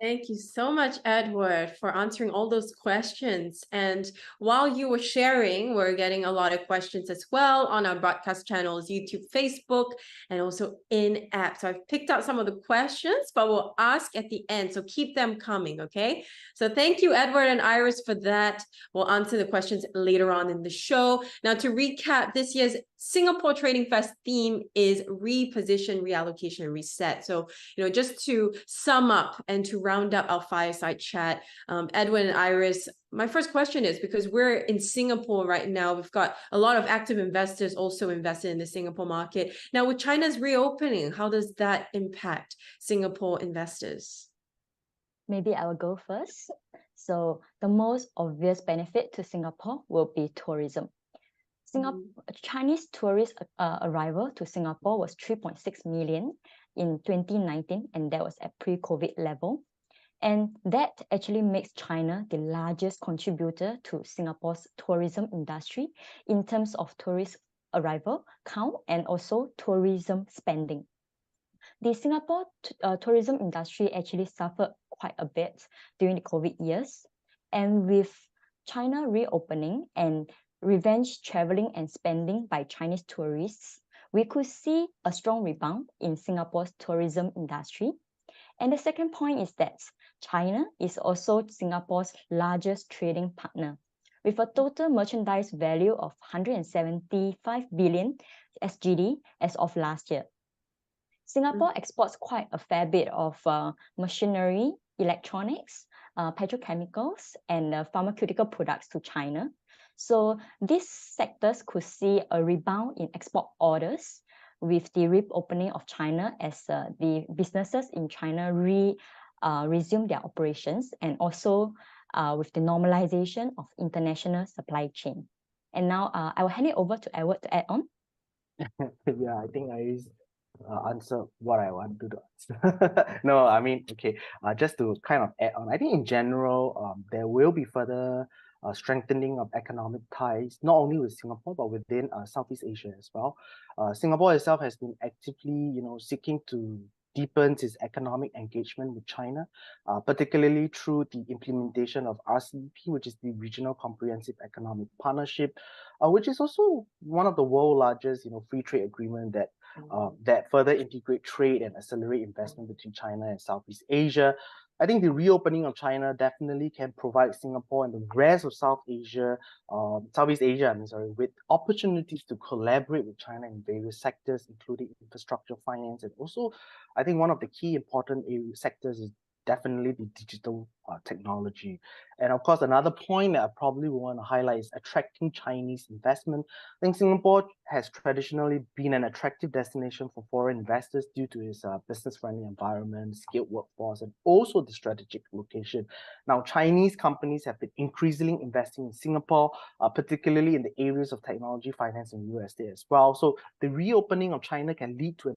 [SPEAKER 1] Thank you so much, Edward, for answering all those questions. And while you were sharing, we're getting a lot of questions as well on our broadcast channels, YouTube, Facebook, and also in-app. So I've picked out some of the questions, but we'll ask at the end. So keep them coming, okay? So thank you, Edward and Iris, for that. We'll answer the questions later on in the show. Now, to recap, this year's Singapore Trading Fest theme is reposition, reallocation, and reset. So, just to sum up and to round up our fireside chat, Edwin and Iris, my first question is, because we're in Singapore right now, we've got a lot of active investors also invested in the Singapore market. Now, with China's reopening, how does that impact Singapore investors?
[SPEAKER 3] Maybe I will go first. So the most obvious benefit to Singapore will be tourism. Chinese tourist arrival to Singapore was 3.6 million in 2019, and that was at pre-COVID level. And that actually makes China the largest contributor to Singapore's tourism industry in terms of tourist arrival count and also tourism spending. The Singapore tourism industry actually suffered quite a bit during the COVID years. And with China reopening and revenge traveling and spending by Chinese tourists, we could see a strong rebound in Singapore's tourism industry. And the second point is that China is also Singapore's largest trading partner, with a total merchandise value of 175 billion SGD as of last year. Singapore exports quite a fair bit of machinery, electronics, petrochemicals, and pharmaceutical products to China. So these sectors could see a rebound in export orders with the reopening of China as the businesses in China resume their operations, and also with the normalization of international supply chain. And now I will hand it over to Edward to add on.
[SPEAKER 2] Yeah, I think I answer what I want to answer. No, I mean, okay, just to kind of add on, I think in general, there will be further strengthening of economic ties, not only with Singapore, but within Southeast Asia as well. Singapore itself has been actively, seeking to deepen its economic engagement with China, particularly through the implementation of RCEP, which is the Regional Comprehensive Economic Partnership, which is also one of the world's largest, free trade agreement that further integrate trade and accelerate investment between China and Southeast Asia. I think the reopening of China definitely can provide Singapore and the rest of Southeast Asia, with opportunities to collaborate with China in various sectors, including infrastructure, finance, and also, I think one of the key important sectors is definitely the digital technology. And of course, another point that I probably want to highlight is attracting Chinese investment. I think Singapore has traditionally been an attractive destination for foreign investors due to its business-friendly environment, skilled workforce, and also the strategic location. Now, Chinese companies have been increasingly investing in Singapore, particularly in the areas of technology, finance, and real estate as well. So the reopening of China can lead to an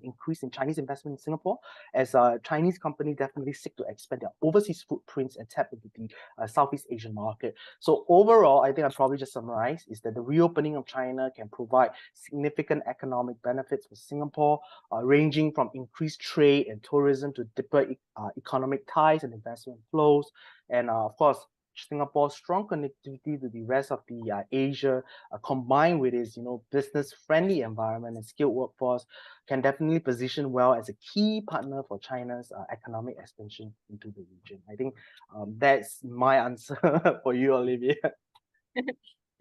[SPEAKER 2] increase in Chinese investment in Singapore, as Chinese companies definitely seek to expand their overseas footprints and tap into the Southeast Asian market. So overall, I think I'll probably just summarize is that the reopening of China can provide significant economic benefits for Singapore, ranging from increased trade and tourism to deeper economic ties and investment flows. And of course, Singapore's strong connectivity to the rest of the Asia, combined with its business-friendly environment and skilled workforce, can definitely position well as a key partner for China's economic expansion into the region. I think that's my answer for you, Olivia.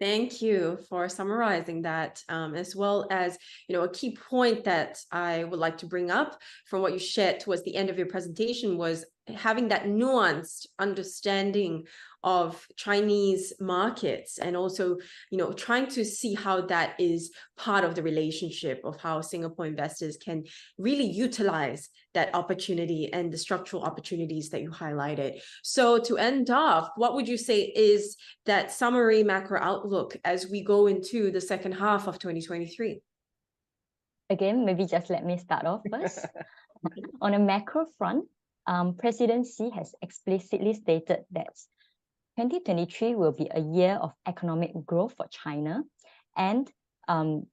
[SPEAKER 1] Thank you for summarizing that, as well as, a key point that I would like to bring up from what you shared towards the end of your presentation was having that nuanced understanding of Chinese markets, and also, trying to see how that is part of the relationship of how Singapore investors can really utilize that opportunity and the structural opportunities that you highlighted. So to end off, what would you say is that summary macro outlook as we go into the second half of 2023?
[SPEAKER 3] Again, maybe just let me start off first. On a macro front, President Xi has explicitly stated that 2023 will be a year of economic growth for China, and the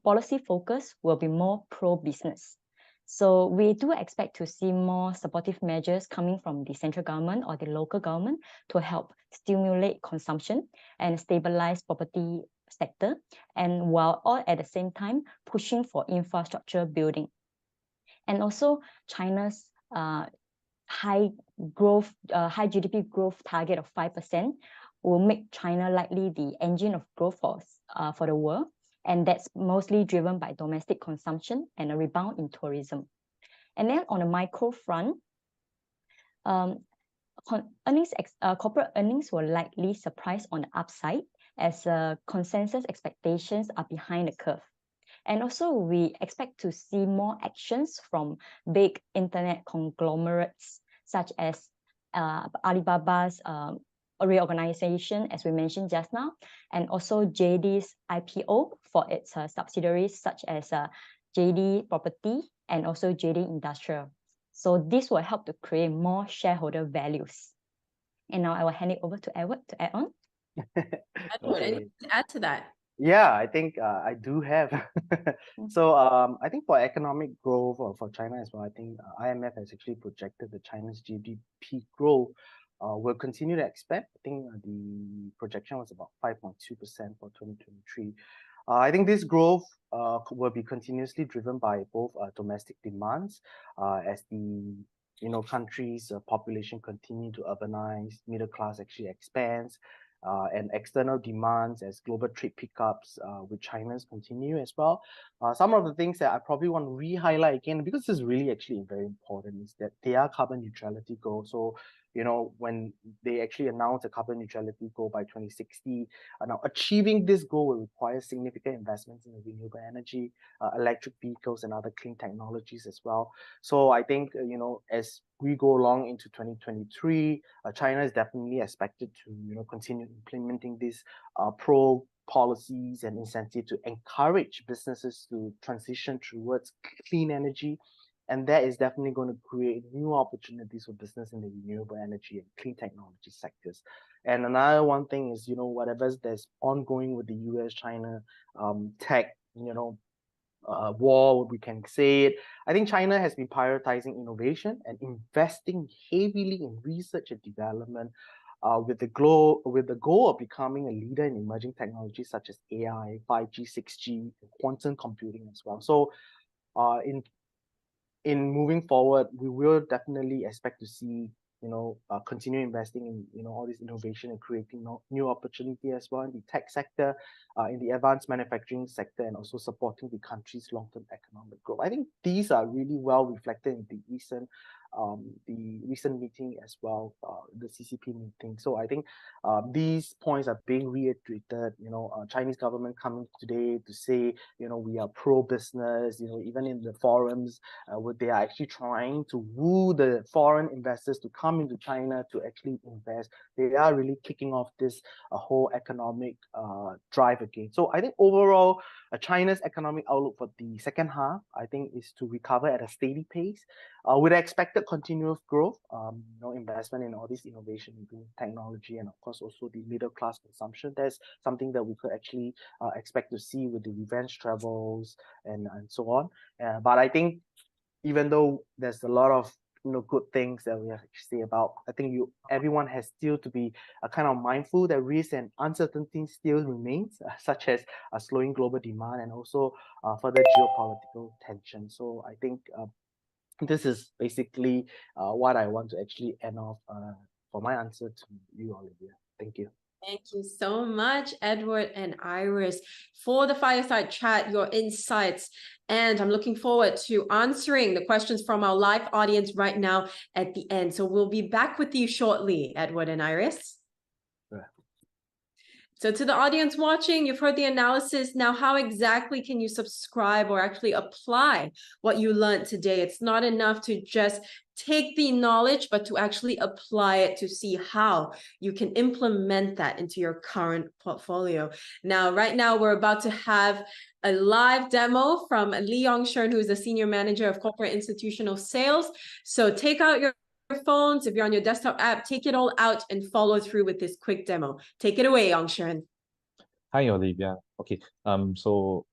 [SPEAKER 3] policy focus will be more pro-business. So we do expect to see more supportive measures coming from the central government or the local government to help stimulate consumption and stabilize property sector, and while all at the same time pushing for infrastructure building. And also China's high GDP growth target of 5% will make China likely the engine of growth for the world, and that's mostly driven by domestic consumption and a rebound in tourism. And then on the micro front, corporate earnings will likely surprise on the upside, as consensus expectations are behind the curve. And also we expect to see more actions from big internet conglomerates such as Alibaba's reorganization, as we mentioned just now, and also JD's IPO for its subsidiaries such as JD Property and also JD Industrial. So this will help to create more shareholder values. And now I will hand it over to Edward to add on.
[SPEAKER 1] Edward, anything to add to that?
[SPEAKER 2] Yeah, I think I do have. So I think for economic growth for China as well, I think IMF has actually projected that China's GDP growth will continue to expand. I think the projection was about 5.2% for 2023. I think this growth will be continuously driven by both domestic demands as the country's population continue to urbanize, middle class actually expands, and external demands as global trade pickups with China's continue as well. Some of the things that I probably want to re-highlight again, because this is really actually very important, is that their carbon neutrality goal. So, when they actually announced a carbon neutrality goal by 2060, now achieving this goal will require significant investments in renewable energy, electric vehicles, and other clean technologies as well. So I think, as we go along into 2023, China is definitely expected to, continue implementing this policies and incentives to encourage businesses to transition towards clean energy. And that is definitely going to create new opportunities for business in the renewable energy and clean technology sectors. And another one thing is, whatever there's ongoing with the US-China tech, war, we can say it. I think China has been prioritizing innovation and investing heavily in research and development with the goal of becoming a leader in emerging technologies such as AI, 5G, 6G, and quantum computing as well. So in moving forward, we will definitely expect to see continue investing in all this innovation and creating new opportunity as well in the tech sector, in the advanced manufacturing sector, and also supporting the country's long-term economic growth. I think these are really well reflected in the recent meeting as well, the CCP meeting. So I think these points are being reiterated. Chinese government coming today to say we are pro-business. Even in the forums, they are actually trying to woo the foreign investors to come into China to actually invest. They are really kicking off this whole economic drive again. So I think overall, China's economic outlook for the second half, I think, is to recover at a steady pace with expected continuous growth, investment in all this innovation, including technology, and of course also the middle class consumption. That's something that we could actually expect to see with the revenge travels and so on. But I think even though there's a lot of good things that we have to say about, I think everyone has still to be kind of mindful that risk and uncertainty still remains, such as a slowing global demand and also further geopolitical tension. So I think this is basically what I want to actually end off for my answer to you, Olivia. Thank you.
[SPEAKER 1] Thank you so much, Edward and Iris, for the fireside chat, your insights. And I'm looking forward to answering the questions from our live audience right now at the end. So we'll be back with you shortly, Edward and Iris. So to the audience watching, you've heard the analysis. Now, how exactly can you subscribe or actually apply what you learned today? It's not enough to just take the knowledge, but to actually apply it to see how you can implement that into your current portfolio. Now, right now, we're about to have a live demo from Yong, Shern, who is the Senior Manager of Corporate Institutional Sales. So take out your phones. If you're on your desktop app, take it all out and follow through with this quick demo. Take it away, Yong, Shern.
[SPEAKER 4] Hi, Olivia. Okay. So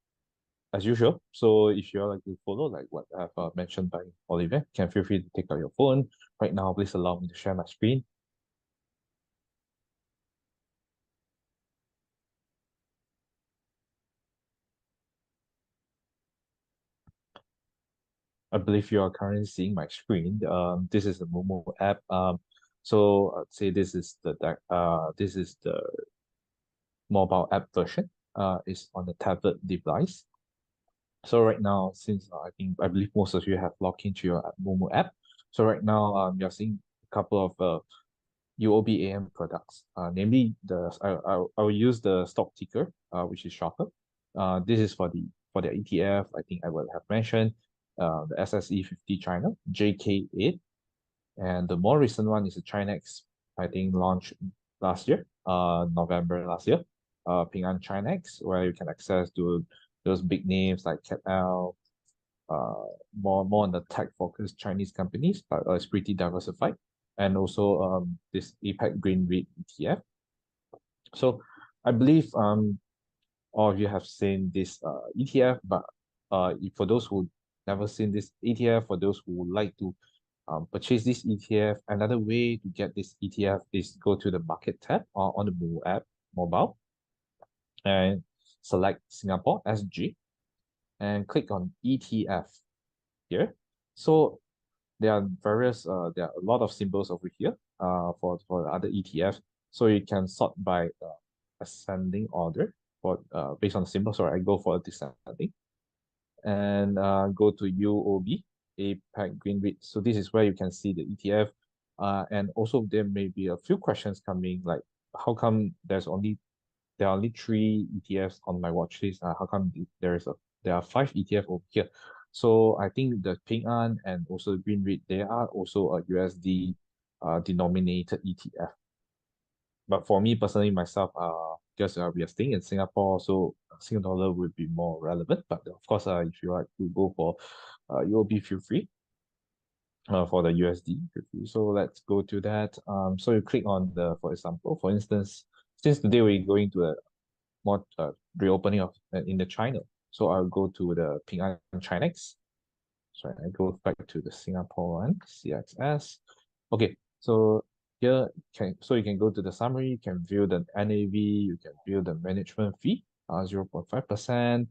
[SPEAKER 4] as usual, so if you'd like to follow like what I've mentioned by Olivia, you can feel free to take out your phone. Right now, please allow me to share my screen. I believe you are currently seeing my screen. This is the Moomoo app. So I'd say this is the mobile app version. Is on the tablet device. So right now, since I believe most of you have logged into your Moomoo app. So right now, you're seeing a couple of UOB AM products. Namely, I will use the stock ticker, which is Shopper. This is for the ETF. I think I will have mentioned the SSE 50 China JK8, and the more recent one is the Chinex. I think launched last year, November last year. Ping An Chinex, where you can access to those big names like CapL, more on the tech-focused Chinese companies, but it's pretty diversified. And also this APAC Green REIT ETF. So I believe all of you have seen this ETF, but for those who never seen this ETF, for those who would like to purchase this ETF, another way to get this ETF is go to the market tab on the Moomoo app mobile and select Singapore SG and click on ETF here. So there are various there are a lot of symbols over here for the other ETFs. So you can sort by ascending order for based on the symbol. So I go for descending and go to UOB APAC Green REIT. So this is where you can see the ETF. And also there may be a few questions coming, like how come there are only 3 ETFs on my watch list? How come there are 5 ETF over here? So I think the Ping An and also the Green REIT, they are also a USD denominated ETF. But for me personally, myself, because we are staying in Singapore, so Singapore dollar would be more relevant. But of course, if you like to go for UOB, feel free. For the USD. So let's go to that. So you click on the, for example, for instance, since today we're going to a more reopening of in the China. So I'll go to the Ping An Chinex. So I go back to the Singapore one, CXS. Okay, so here you can go to the summary, you can view the NAV, you can view the management fee, 0.5%.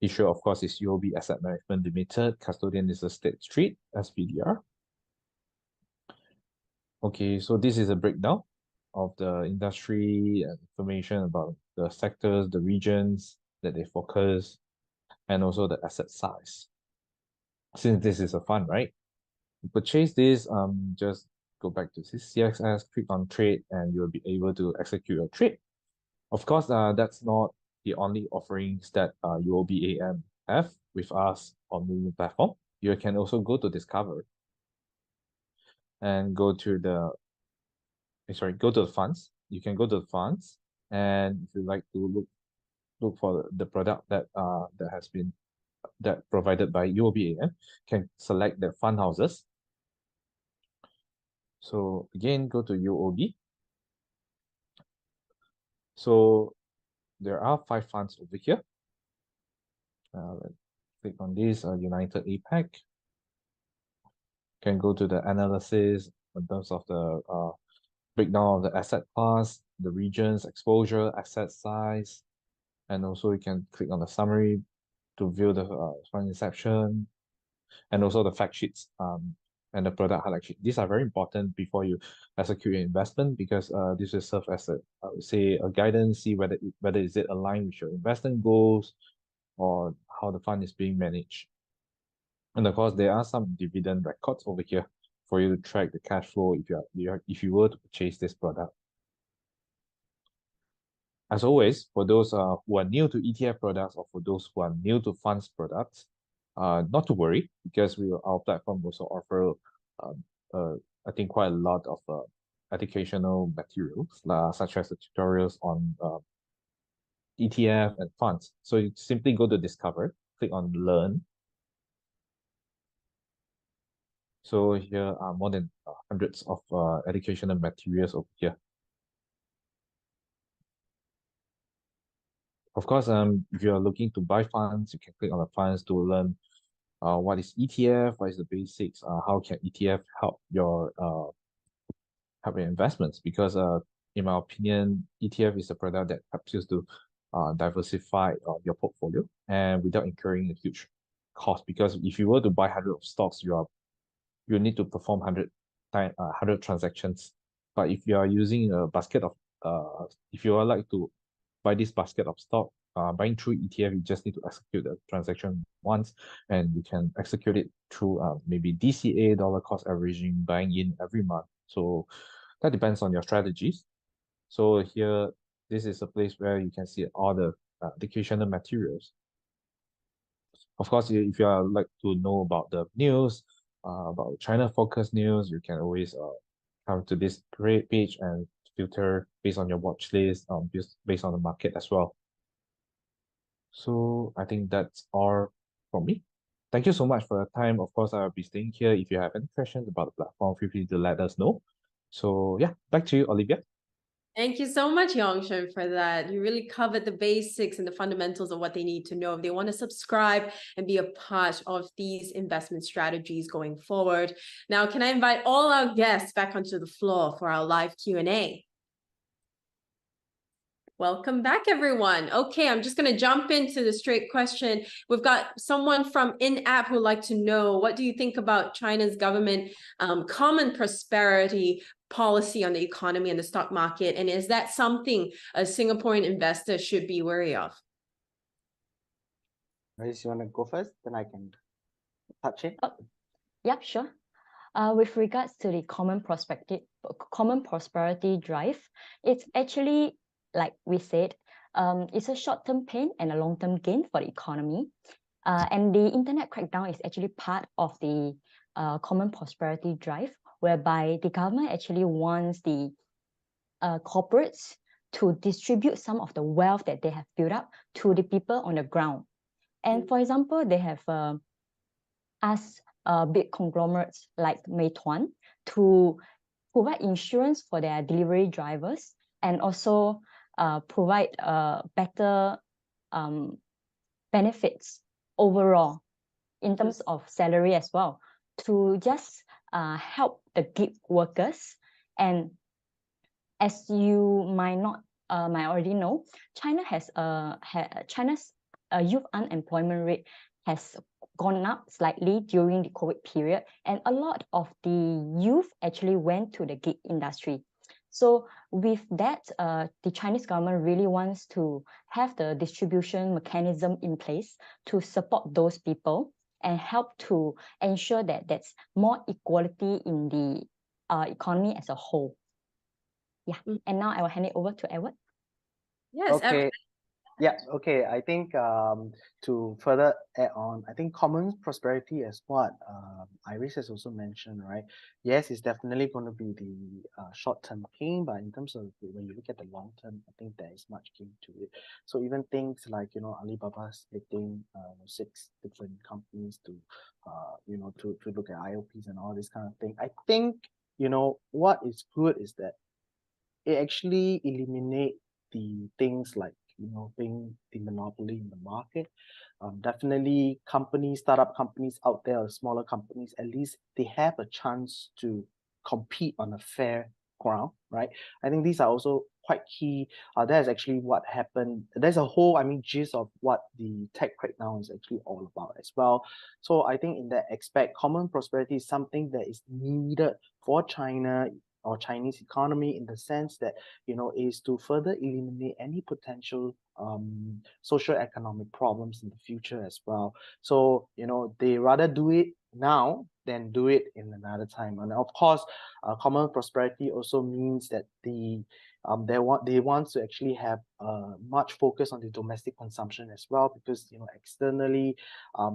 [SPEAKER 4] Issuer, of course, is UOB Asset Management Limited. Custodian is the State Street, SPDR. Okay, so this is a breakdown of the industry and information about the sectors, the regions that they focus, and also the asset size. Since this is a fund, right? To purchase this, just go back to this CXS, click on trade, and you'll be able to execute your trade. Of course, that's not the only offerings that UOB AM have with us on Moomoo platform. You can also go to Discover and go to the funds. You can go to the funds, and if you like to look for the product that has been provided by UOB AM, can select the fund houses. So again, go to UOB. So there are 5 funds over here. Let's click on this, United APAC. Can go to the analysis in terms of the breakdown of the asset class, the regions, exposure, asset size, and also you can click on the summary to view the fund inception, and also the fact sheets and the product highlight sheet. These are very important before you execute your investment, because this will serve as I would say a guidance, see whether is it aligned with your investment goals or how the fund is being managed. And of course, there are some dividend records over here for you to track the cash flow if you were to purchase this product. As always, for those who are new to ETF products, or for those who are new to funds products, not to worry, because our platform also offer I think quite a lot of educational materials, such as the tutorials on ETF and funds. So you simply go to Discover, click on Learn. So here are more than hundreds of educational materials over here. Of course, if you're looking to buy funds, you can click on the funds to learn what is ETF, what is the basics, how can ETF help your investments, because in my opinion, ETF is a product that helps you to diversify your portfolio and without incurring a huge cost. Because if you were to buy 100 of stocks, you need to perform 100 transactions. But if you are using a basket of if you are like to buy this basket of stock, buying through ETF, you just need to execute the transaction once, and you can execute it through maybe DCA, dollar cost averaging, buying in every month. So that depends on your strategies. So here, this is a place where you can see all the educational materials. Of course, if you are like to know about the news, about China focused news, you can always come to this great page and filter based on your watch list, based on the market as well. So I think that's all from me. Thank you so much for your time. Of course, I'll be staying here. If you have any questions about the platform, feel free to let us know. So yeah, back to you, Olivia.
[SPEAKER 1] Thank you so much, Yong, for that. You really covered the basics and the fundamentals of what they need to know if they want to subscribe and be a part of these investment strategies going forward. Now, can I invite all our guests back onto the floor for our live Q&A? Welcome back, everyone. Okay, I'm just going to jump into the straight question. We've got someone from in-app who would like to know, what do you think about China's government common prosperity policy on the economy and the stock market? And is that something a Singaporean investor should be wary of?
[SPEAKER 5] Grace, you want to go first? Then I can touch it.
[SPEAKER 3] Yeah, sure. With regards to the common prosperity drive, it's actually, like we said, it's a short-term pain and a long-term gain for the economy. And the internet crackdown is actually part of the common prosperity drive, whereby the government actually wants the corporates to distribute some of the wealth that they have built up to the people on the ground. And for example, they have asked big conglomerates like Meituan to provide insurance for their delivery drivers and also provide better benefits overall in terms of salary as well, to just help the gig workers. And as you might already know, China's youth unemployment rate has gone up slightly during the COVID period, and a lot of the youth actually went to the gig industry. So with that, the Chinese government really wants to have the distribution mechanism in place to support those people and help to ensure that there's more equality in the economy as a whole. Yeah, and now I will hand it over to Edward.
[SPEAKER 1] Yes,
[SPEAKER 5] Okay. Yeah, okay. I think to further add on, I think common prosperity as what Iris has also mentioned, right? Yes, it's definitely going to be the short-term gain, but in terms of when you look at the long term, I think there is much gain to it. So even things like, you know, Alibaba splitting 6 different companies to, you know, to look at IOPs and all this kind of thing. I think, you know, what is good is that it actually eliminate the things like, you know, being the monopoly in the market. Definitely startup companies out there, or smaller companies, at least they have a chance to compete on a fair ground, right? I think these are also quite key. That's actually what happened. There's a whole, gist of what the tech crackdown is actually all about as well. So I think in that aspect, common prosperity is something that is needed for China or Chinese economy, in the sense that, you know, is to further eliminate any potential social economic problems in the future as well. So, you know, they rather do it now than do it in another time. And of course, common prosperity also means that they want to actually have much focus on the domestic consumption as well, because, you know, externally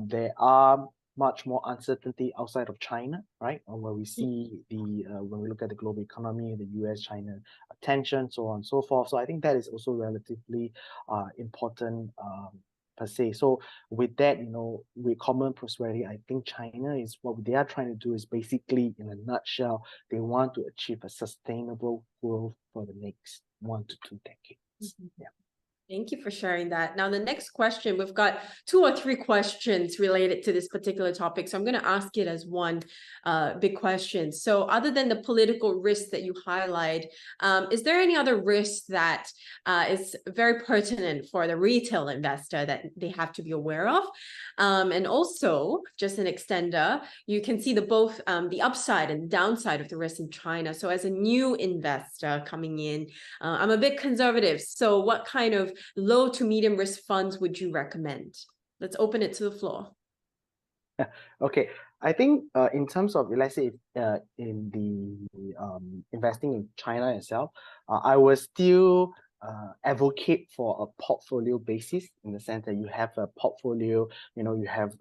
[SPEAKER 5] there are much more uncertainty outside of China, right? Where we see the when we look at the global economy, the US-China tension, so on and so forth. So I think that is also relatively important per se. So with that, you know, with common prosperity, I think China is, what they are trying to do is basically, in a nutshell, they want to achieve a sustainable growth for the next 1 to 2 decades. Yeah.
[SPEAKER 1] Thank you for sharing that. Now, the next question, we've got 2 or 3 questions related to this particular topic. So I'm going to ask it as one big question. So other than the political risk that you highlight, is there any other risk that is very pertinent for the retail investor that they have to be aware of? And also, just an extender, you can see both the upside and downside of the risk in China. So as a new investor coming in, I'm a bit conservative. So what kind of low to medium risk funds would you recommend? Let's open it to the floor.
[SPEAKER 5] Okay, I think in terms of, let's say, in the investing in China itself, I will still advocate for a portfolio basis, in the sense that you have a portfolio, you know, you have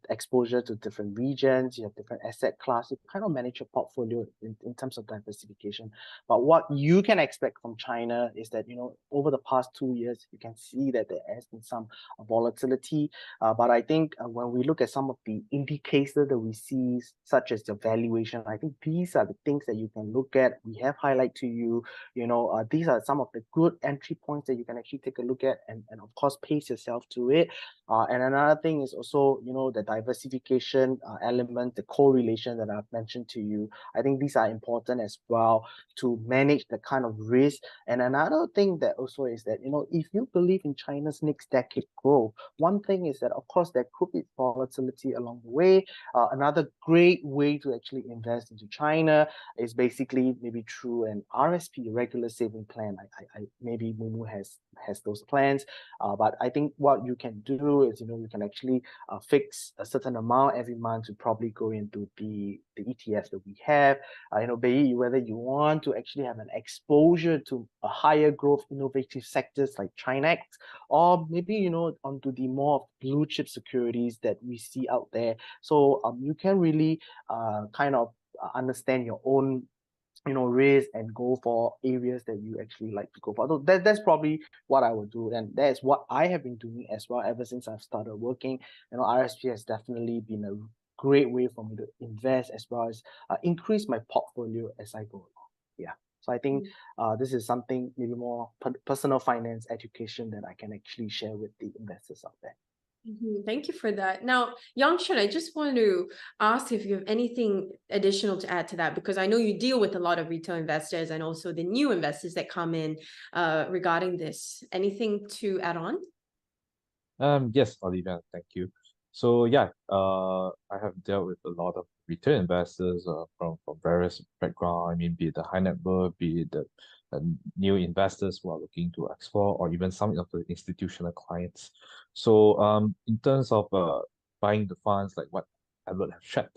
[SPEAKER 5] exposure to different regions, you have different asset class, you kind of manage your portfolio in terms of diversification. But what you can expect from China is that, you know, over the past 2 years, you can see that there has been some volatility. But I think when we look at some of the indicators that we see, such as the valuation, I think these are the things that you can look at. We have highlighted to you, you know, these are some of the good entry points that you can actually take a look at, and of course pace yourself to it. And another thing is also, you know, the diversification element, the correlation that I've mentioned to you. I think these are important as well to manage the kind of risk. And another thing that also is that, you know, if you believe in China's next decade growth, one thing is that, of course, there could be volatility along the way. Another great way to actually invest into China is basically maybe through an RSP, regular saving plan. I maybe Moomoo has those plans, but I think what you can do is, you know, you can actually fix a certain amount every month to probably go into the ETFs that we have. You know, be it whether you want to actually have an exposure to a higher growth, innovative sectors like Chinex, or maybe, you know, onto the more blue chip securities that we see out there. So you can really kind of understand your own risk and go for areas that you actually like to go for. So that's probably what I would do, and that's what I have been doing as well ever since I've started working. RSP has definitely been a great way for me to invest as well as increase my portfolio as I go along. Yeah. So I think this is something maybe more personal finance education that I can actually share with the investors out there.
[SPEAKER 1] Thank you for that. Now, Yong, I just want to ask if you have anything additional to add to that, because I know you deal with a lot of retail investors and also the new investors that come in regarding this. Anything to add on?
[SPEAKER 4] Yes, Olivia, thank you. So yeah, I have dealt with a lot of retail investors from various backgrounds. I mean, be it the high net worth, be it the new investors who are looking to explore, or even some of the institutional clients. So in terms of buying the funds, like what Albert have shared,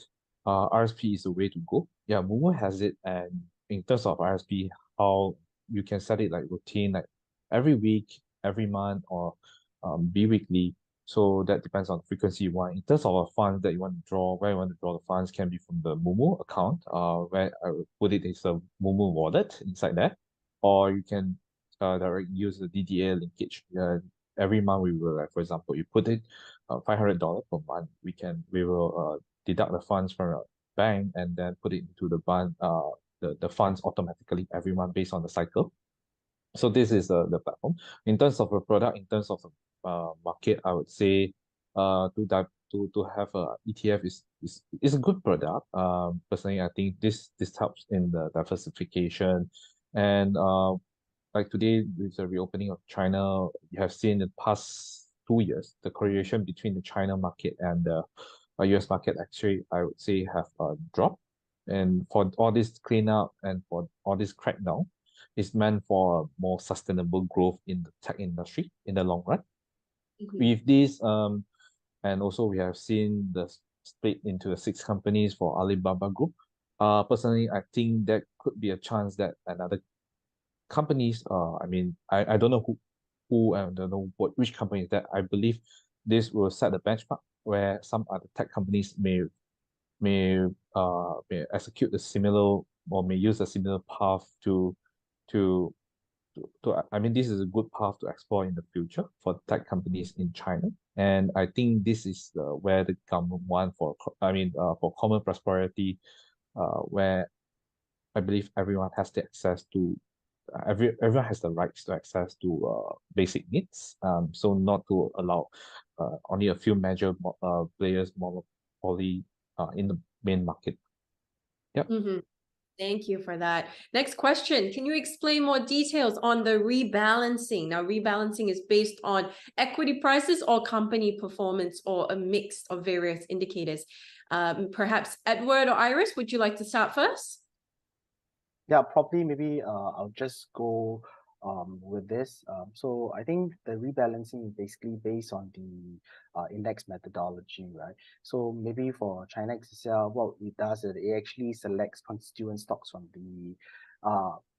[SPEAKER 4] RSP is the way to go. Yeah, Moomoo has it, and in terms of RSP, how you can set it like routine, like every week, every month, or bi-weekly. So that depends on frequency you want. In terms of a fund that you want to draw, where you want to draw the funds can be from the Moomoo account, where I would put it as a Moomoo wallet inside there, or you can directly use the DDA linkage. Every month we will, like, for example, you put it $500 per month. We will deduct the funds from your bank and then put it into the fund, the funds automatically every month based on the cycle. So this is the platform. In terms of a product, in terms of market, I would say to have a ETF is a good product. Personally, I think this helps in the diversification, and like today with the reopening of China, you have seen in the past 2 years the correlation between the China market and the US market actually, I would say, have dropped. And for all this cleanup and for all this crackdown, is meant for more sustainable growth in the tech industry in the long run. With this, and also we have seen the split into the 6 companies for Alibaba Group. Personally, I think there could be a chance that another companies, I mean, I don't know who I don't know which company is that. I believe this will set a benchmark where some other tech companies may execute the similar or may use a similar path to I mean, this is a good path to explore in the future for tech companies in China. And I think this is where the government want for common prosperity, where I believe everyone has the access to everyone has the rights to access to basic needs. So not to allow only a few major players monopoly in the main market. Yep.
[SPEAKER 1] Thank you for that. Next question. Can you explain more details on the rebalancing? Now, rebalancing is based on equity prices or company performance or a mix of various indicators. Perhaps Edward or Iris, would you like to start first?
[SPEAKER 5] Yeah, probably maybe I'll just go with this. So I think the rebalancing is basically based on the index methodology, right? So maybe for China itself, what it does is it actually selects constituent stocks from the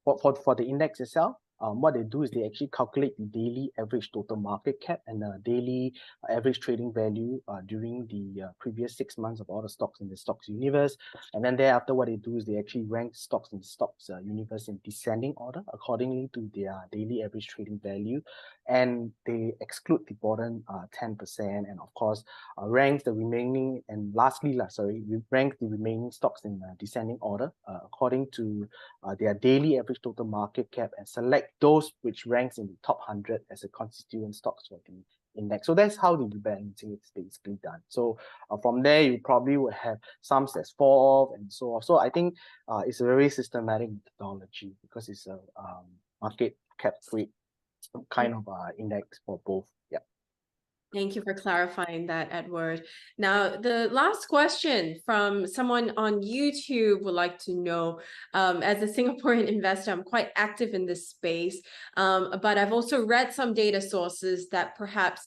[SPEAKER 5] for the index itself. What they do is they actually calculate the daily average total market cap and the daily average trading value during the previous 6 months of all the stocks in the stocks universe. And then thereafter, what they do is they actually rank stocks in the stocks universe in descending order accordingly to their daily average trading value. And they exclude the bottom 10% and of course ranks the remaining, and lastly, rank the remaining stocks in descending order according to their daily average total market cap and select those which ranks in the top 100 as a constituent stocks for the index. So that's how the rebalancing is basically done. So from there, you probably would have some that's fall off and so on. So I think it's a very systematic methodology because it's a market cap rate kind of index for both. Yeah.
[SPEAKER 1] Thank you for clarifying that, Edward. Now, the last question from someone on YouTube would like to know, as a Singaporean investor, I'm quite active in this space, but I've also read some data sources that perhaps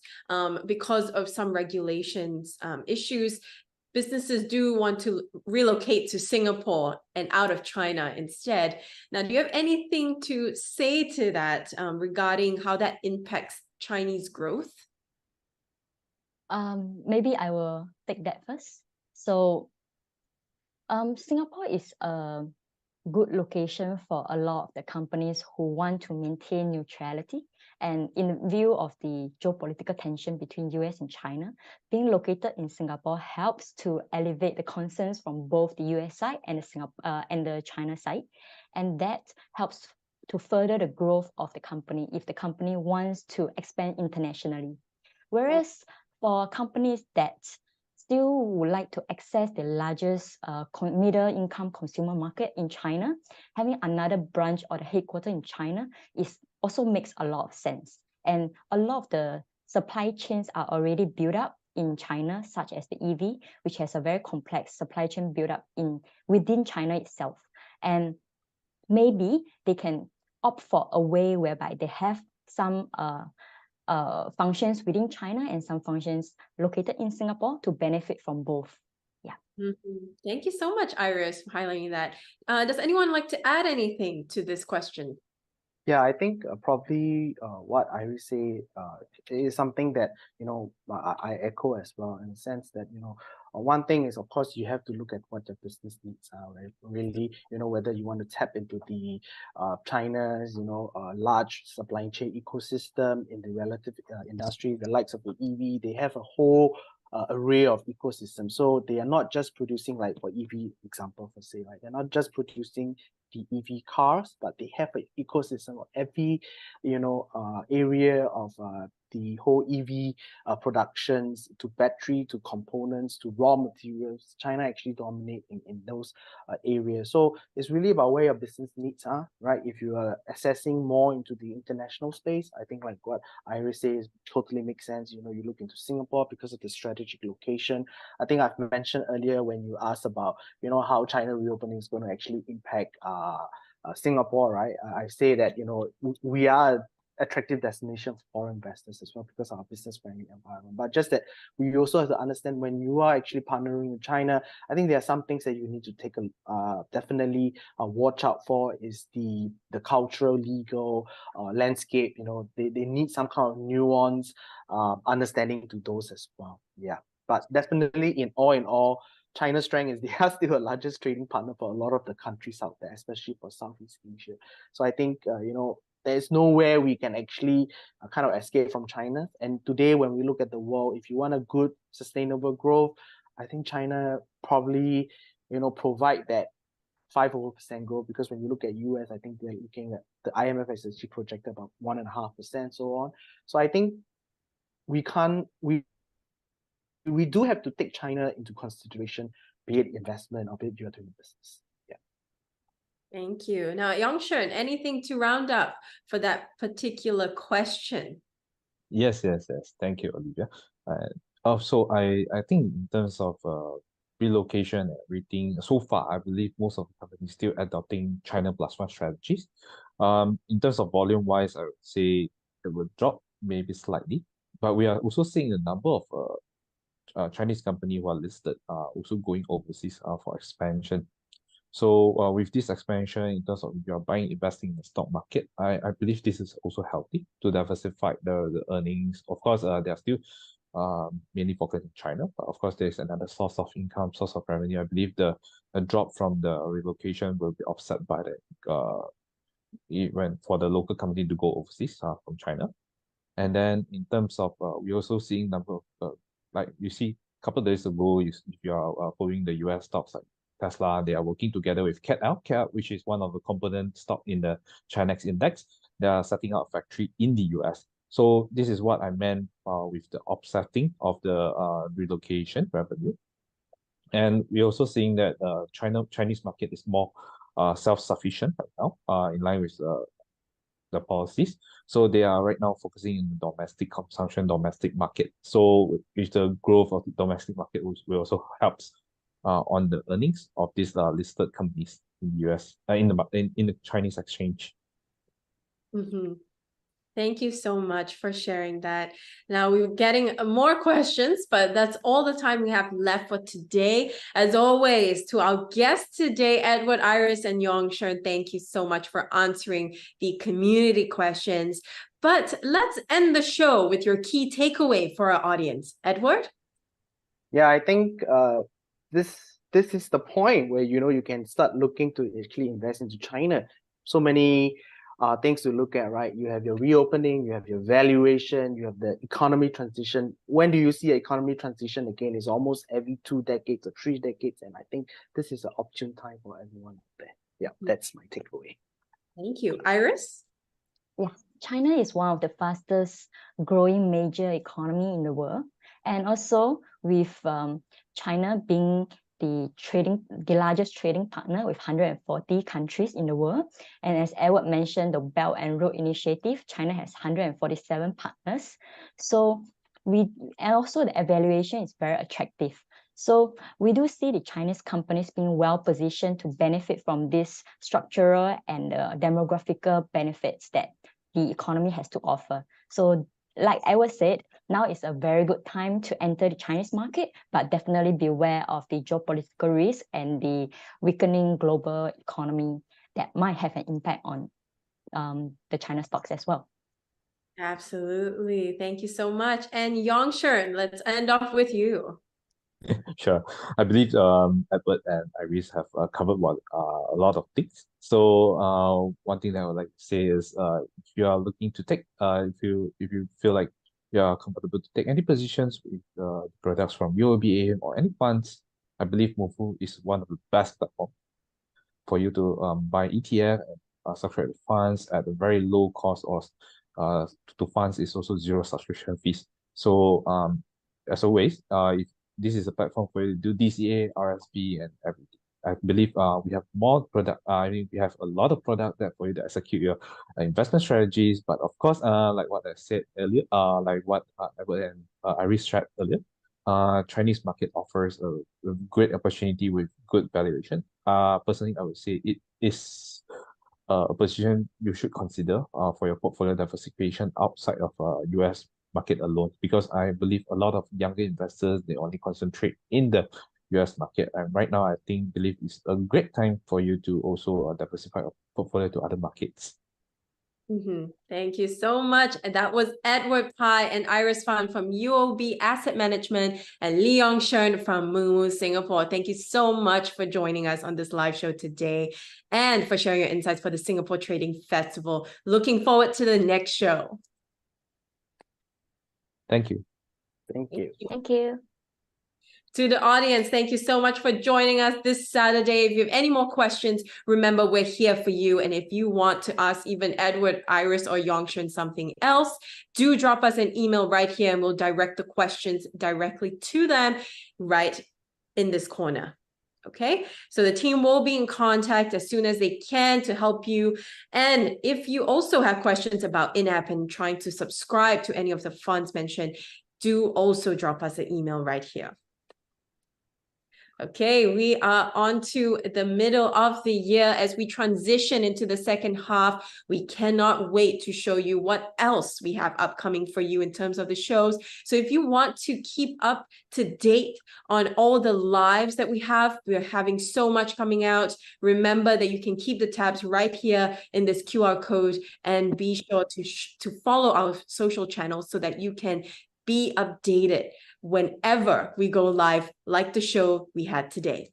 [SPEAKER 1] because of some regulations issues, businesses do want to relocate to Singapore and out of China instead. Now, do you have anything to say to that regarding how that impacts Chinese growth?
[SPEAKER 3] Maybe I will take that first. So Singapore is a good location for a lot of the companies who want to maintain neutrality. And in view of the geopolitical tension between US and China, being located in Singapore helps to elevate the concerns from both the US side and the China side. And that helps to further the growth of the company if the company wants to expand internationally. Whereas for companies that still would like to access the largest middle income consumer market in China, having another branch or the headquarters in China also makes a lot of sense. And a lot of the supply chains are already built up in China, such as the EV, which has a very complex supply chain built up within China itself. And maybe they can opt for a way whereby they have some functions within China and some functions located in Singapore to benefit from both. Yeah.
[SPEAKER 1] Thank you so much, Iris, for highlighting that. Does anyone like to add anything to this question?
[SPEAKER 5] Yeah, I think probably what Iris say is something that, I echo as well, in the sense that, one thing is, of course, you have to look at what your business needs are, right? Really, whether you want to tap into the China's, large supply chain ecosystem in the relative industry, the likes of the EV, they have a whole array of ecosystems. So they are not just producing, like for EV example, for say, right? They're not just producing the EV cars, but they have an ecosystem of every, area of the whole EV productions, to battery, to components, to raw materials. China actually dominate in those areas. So it's really about where your business needs are, right? If you are assessing more into the international space, I think like what Iris says totally makes sense. You look into Singapore because of the strategic location. I think I've mentioned earlier when you asked about, how China reopening is going to actually impact Singapore, right? I say that, we are attractive destination for foreign investors as well because of our business friendly environment. But just that we also have to understand when you are actually partnering with China, I think there are some things that you need to take definitely watch out for is the cultural, legal landscape. They need some kind of nuance, understanding to those as well. Yeah, but definitely in all, China's strength is they are still the largest trading partner for a lot of the countries out there, especially for Southeast Asia. So I think, there's nowhere we can actually kind of escape from China. And today, when we look at the world, if you want a good, sustainable growth, I think China probably, provide that 5% growth, because when you look at US, I think they're looking at the IMF has actually projected about 1.5%, so on. So I think we do have to take China into consideration, be it investment or be it you're doing business. Yeah.
[SPEAKER 1] Thank you. Now, Yong, Shern, anything to round up for that particular question?
[SPEAKER 4] Yes. Thank you, Olivia. Also, I think in terms of relocation and everything, so far, I believe most of the companies still adopting China plus one strategies. In terms of volume wise, I would say it will drop maybe slightly, but we are also seeing a number of Chinese companies who are listed also going overseas for expansion. So with this expansion in terms of if you're investing in the stock market, I believe this is also healthy to diversify the earnings. Of course, they are still mainly focused in China, but of course there's another source of income, source of revenue. I believe the drop from the relocation will be offset by the even for the local company to go overseas from China. And then in terms of we're also seeing number of like you see a couple of days ago, if you are following the US stocks like Tesla, they are working together with CAT, which is one of the component stock in the Chinex index. They are setting up a factory in the US. So this is what I meant with the offsetting of the relocation revenue. And we're also seeing that Chinese market is more self-sufficient right now, in line with the policies. So they are right now focusing in domestic consumption, domestic market. So with the growth of the domestic market, will also helps on the earnings of these listed companies in the US, in the Chinese exchange.
[SPEAKER 1] Thank you so much for sharing that. Now we're getting more questions, but that's all the time we have left for today. As always, to our guests today, Edward, Iris, and Yong, Shern, thank you so much for answering the community questions. But let's end the show with your key takeaway for our audience. Edward?
[SPEAKER 5] Yeah, I think this this is the point where, you know, you can start looking to actually invest into China. So many things to look at, right? You have your reopening, you have your valuation, you have the economy transition. When do you see an economy transition again? It's almost every 2 decades or 3 decades. And I think this is an opportune time for everyone out there. Yeah, that's my takeaway.
[SPEAKER 1] Thank you. Iris?
[SPEAKER 3] Yeah, China is one of the fastest growing major economy in the world. And also with China being the largest trading partner with 140 countries in the world. And as Edward mentioned, the Belt and Road Initiative, China has 147 partners. So and also the evaluation is very attractive. So we do see the Chinese companies being well positioned to benefit from this structural and demographical benefits that the economy has to offer. So like Edward said, now is a very good time to enter the Chinese market, but definitely beware of the geopolitical risk and the weakening global economy that might have an impact on the China stocks as well.
[SPEAKER 1] Absolutely. Thank you so much. And Yong, Shern, let's end off with you.
[SPEAKER 4] Sure. I believe Edward and Iris have covered a lot of things. So one thing that I would like to say is if you are looking to take if you feel like you are comfortable to take any positions with products from UOB or any funds, I believe Moomoo is one of the best platforms for you to buy ETF and subscribe to funds at a very low cost, or to funds is also zero subscription fees. So as always, if this is a platform for you to do DCA, RSP, and everything. I believe we have more product. I mean, we have a lot of product there for you to execute your investment strategies. But of course, like what I said earlier, like what Edward and Iris shared earlier, Chinese market offers a great opportunity with good valuation. Personally, I would say it is a position you should consider for your portfolio diversification outside of US market alone, because I believe a lot of younger investors, they only concentrate in the US market. And right now, I believe it's a great time for you to also diversify your portfolio to other markets.
[SPEAKER 1] Thank you so much. And that was Edward Pai and Iris Fan from UOB Asset Management and Leong Shern from Moomoo Singapore. Thank you so much for joining us on this live show today and for sharing your insights for the Singapore Trading Festival. Looking forward to the next show.
[SPEAKER 4] Thank you.
[SPEAKER 5] Thank you.
[SPEAKER 3] Thank you.
[SPEAKER 1] To the audience, thank you so much for joining us this Saturday. If you have any more questions, remember we're here for you. And if you want to ask even Edward, Iris, or Yong Shern something else, do drop us an email right here and we'll direct the questions directly to them right in this corner. Okay, so the team will be in contact as soon as they can to help you. And if you also have questions about in-app and trying to subscribe to any of the funds mentioned, do also drop us an email right here. Okay, we are on to the middle of the year as we transition into the second half. We cannot wait to show you what else we have upcoming for you in terms of the shows. So if you want to keep up to date on all the lives that we're having so much coming out. Remember that you can keep the tabs right here in this QR code and be sure to follow our social channels so that you can be updated whenever we go live, like the show we had today.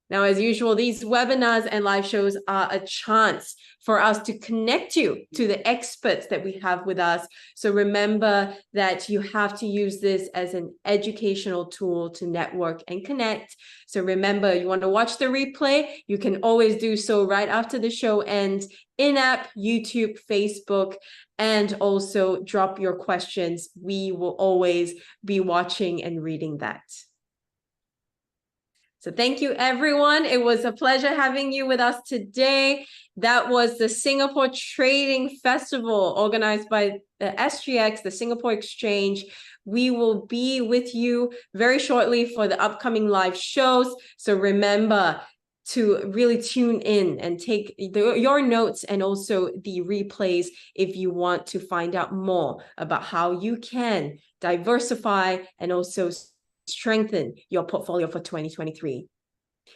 [SPEAKER 1] Now, as usual, these webinars and live shows are a chance for us to connect you to the experts that we have with us. So remember that you have to use this as an educational tool to network and connect. So remember, you want to watch the replay, you can always do so right after the show ends, in-app, YouTube, Facebook, and also drop your questions. We will always be watching and reading that. So thank you, everyone. It was a pleasure having you with us today. That was the Singapore Trading Festival organized by the SGX, the Singapore Exchange. We will be with you very shortly for the upcoming live shows. So remember to really tune in and take your notes and also the replays if you want to find out more about how you can diversify and also strengthen your portfolio for 2023.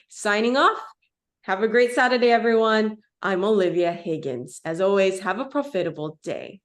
[SPEAKER 1] Signing off. Have a great Saturday, everyone. I'm Olivia Higgins. As always, have a profitable day.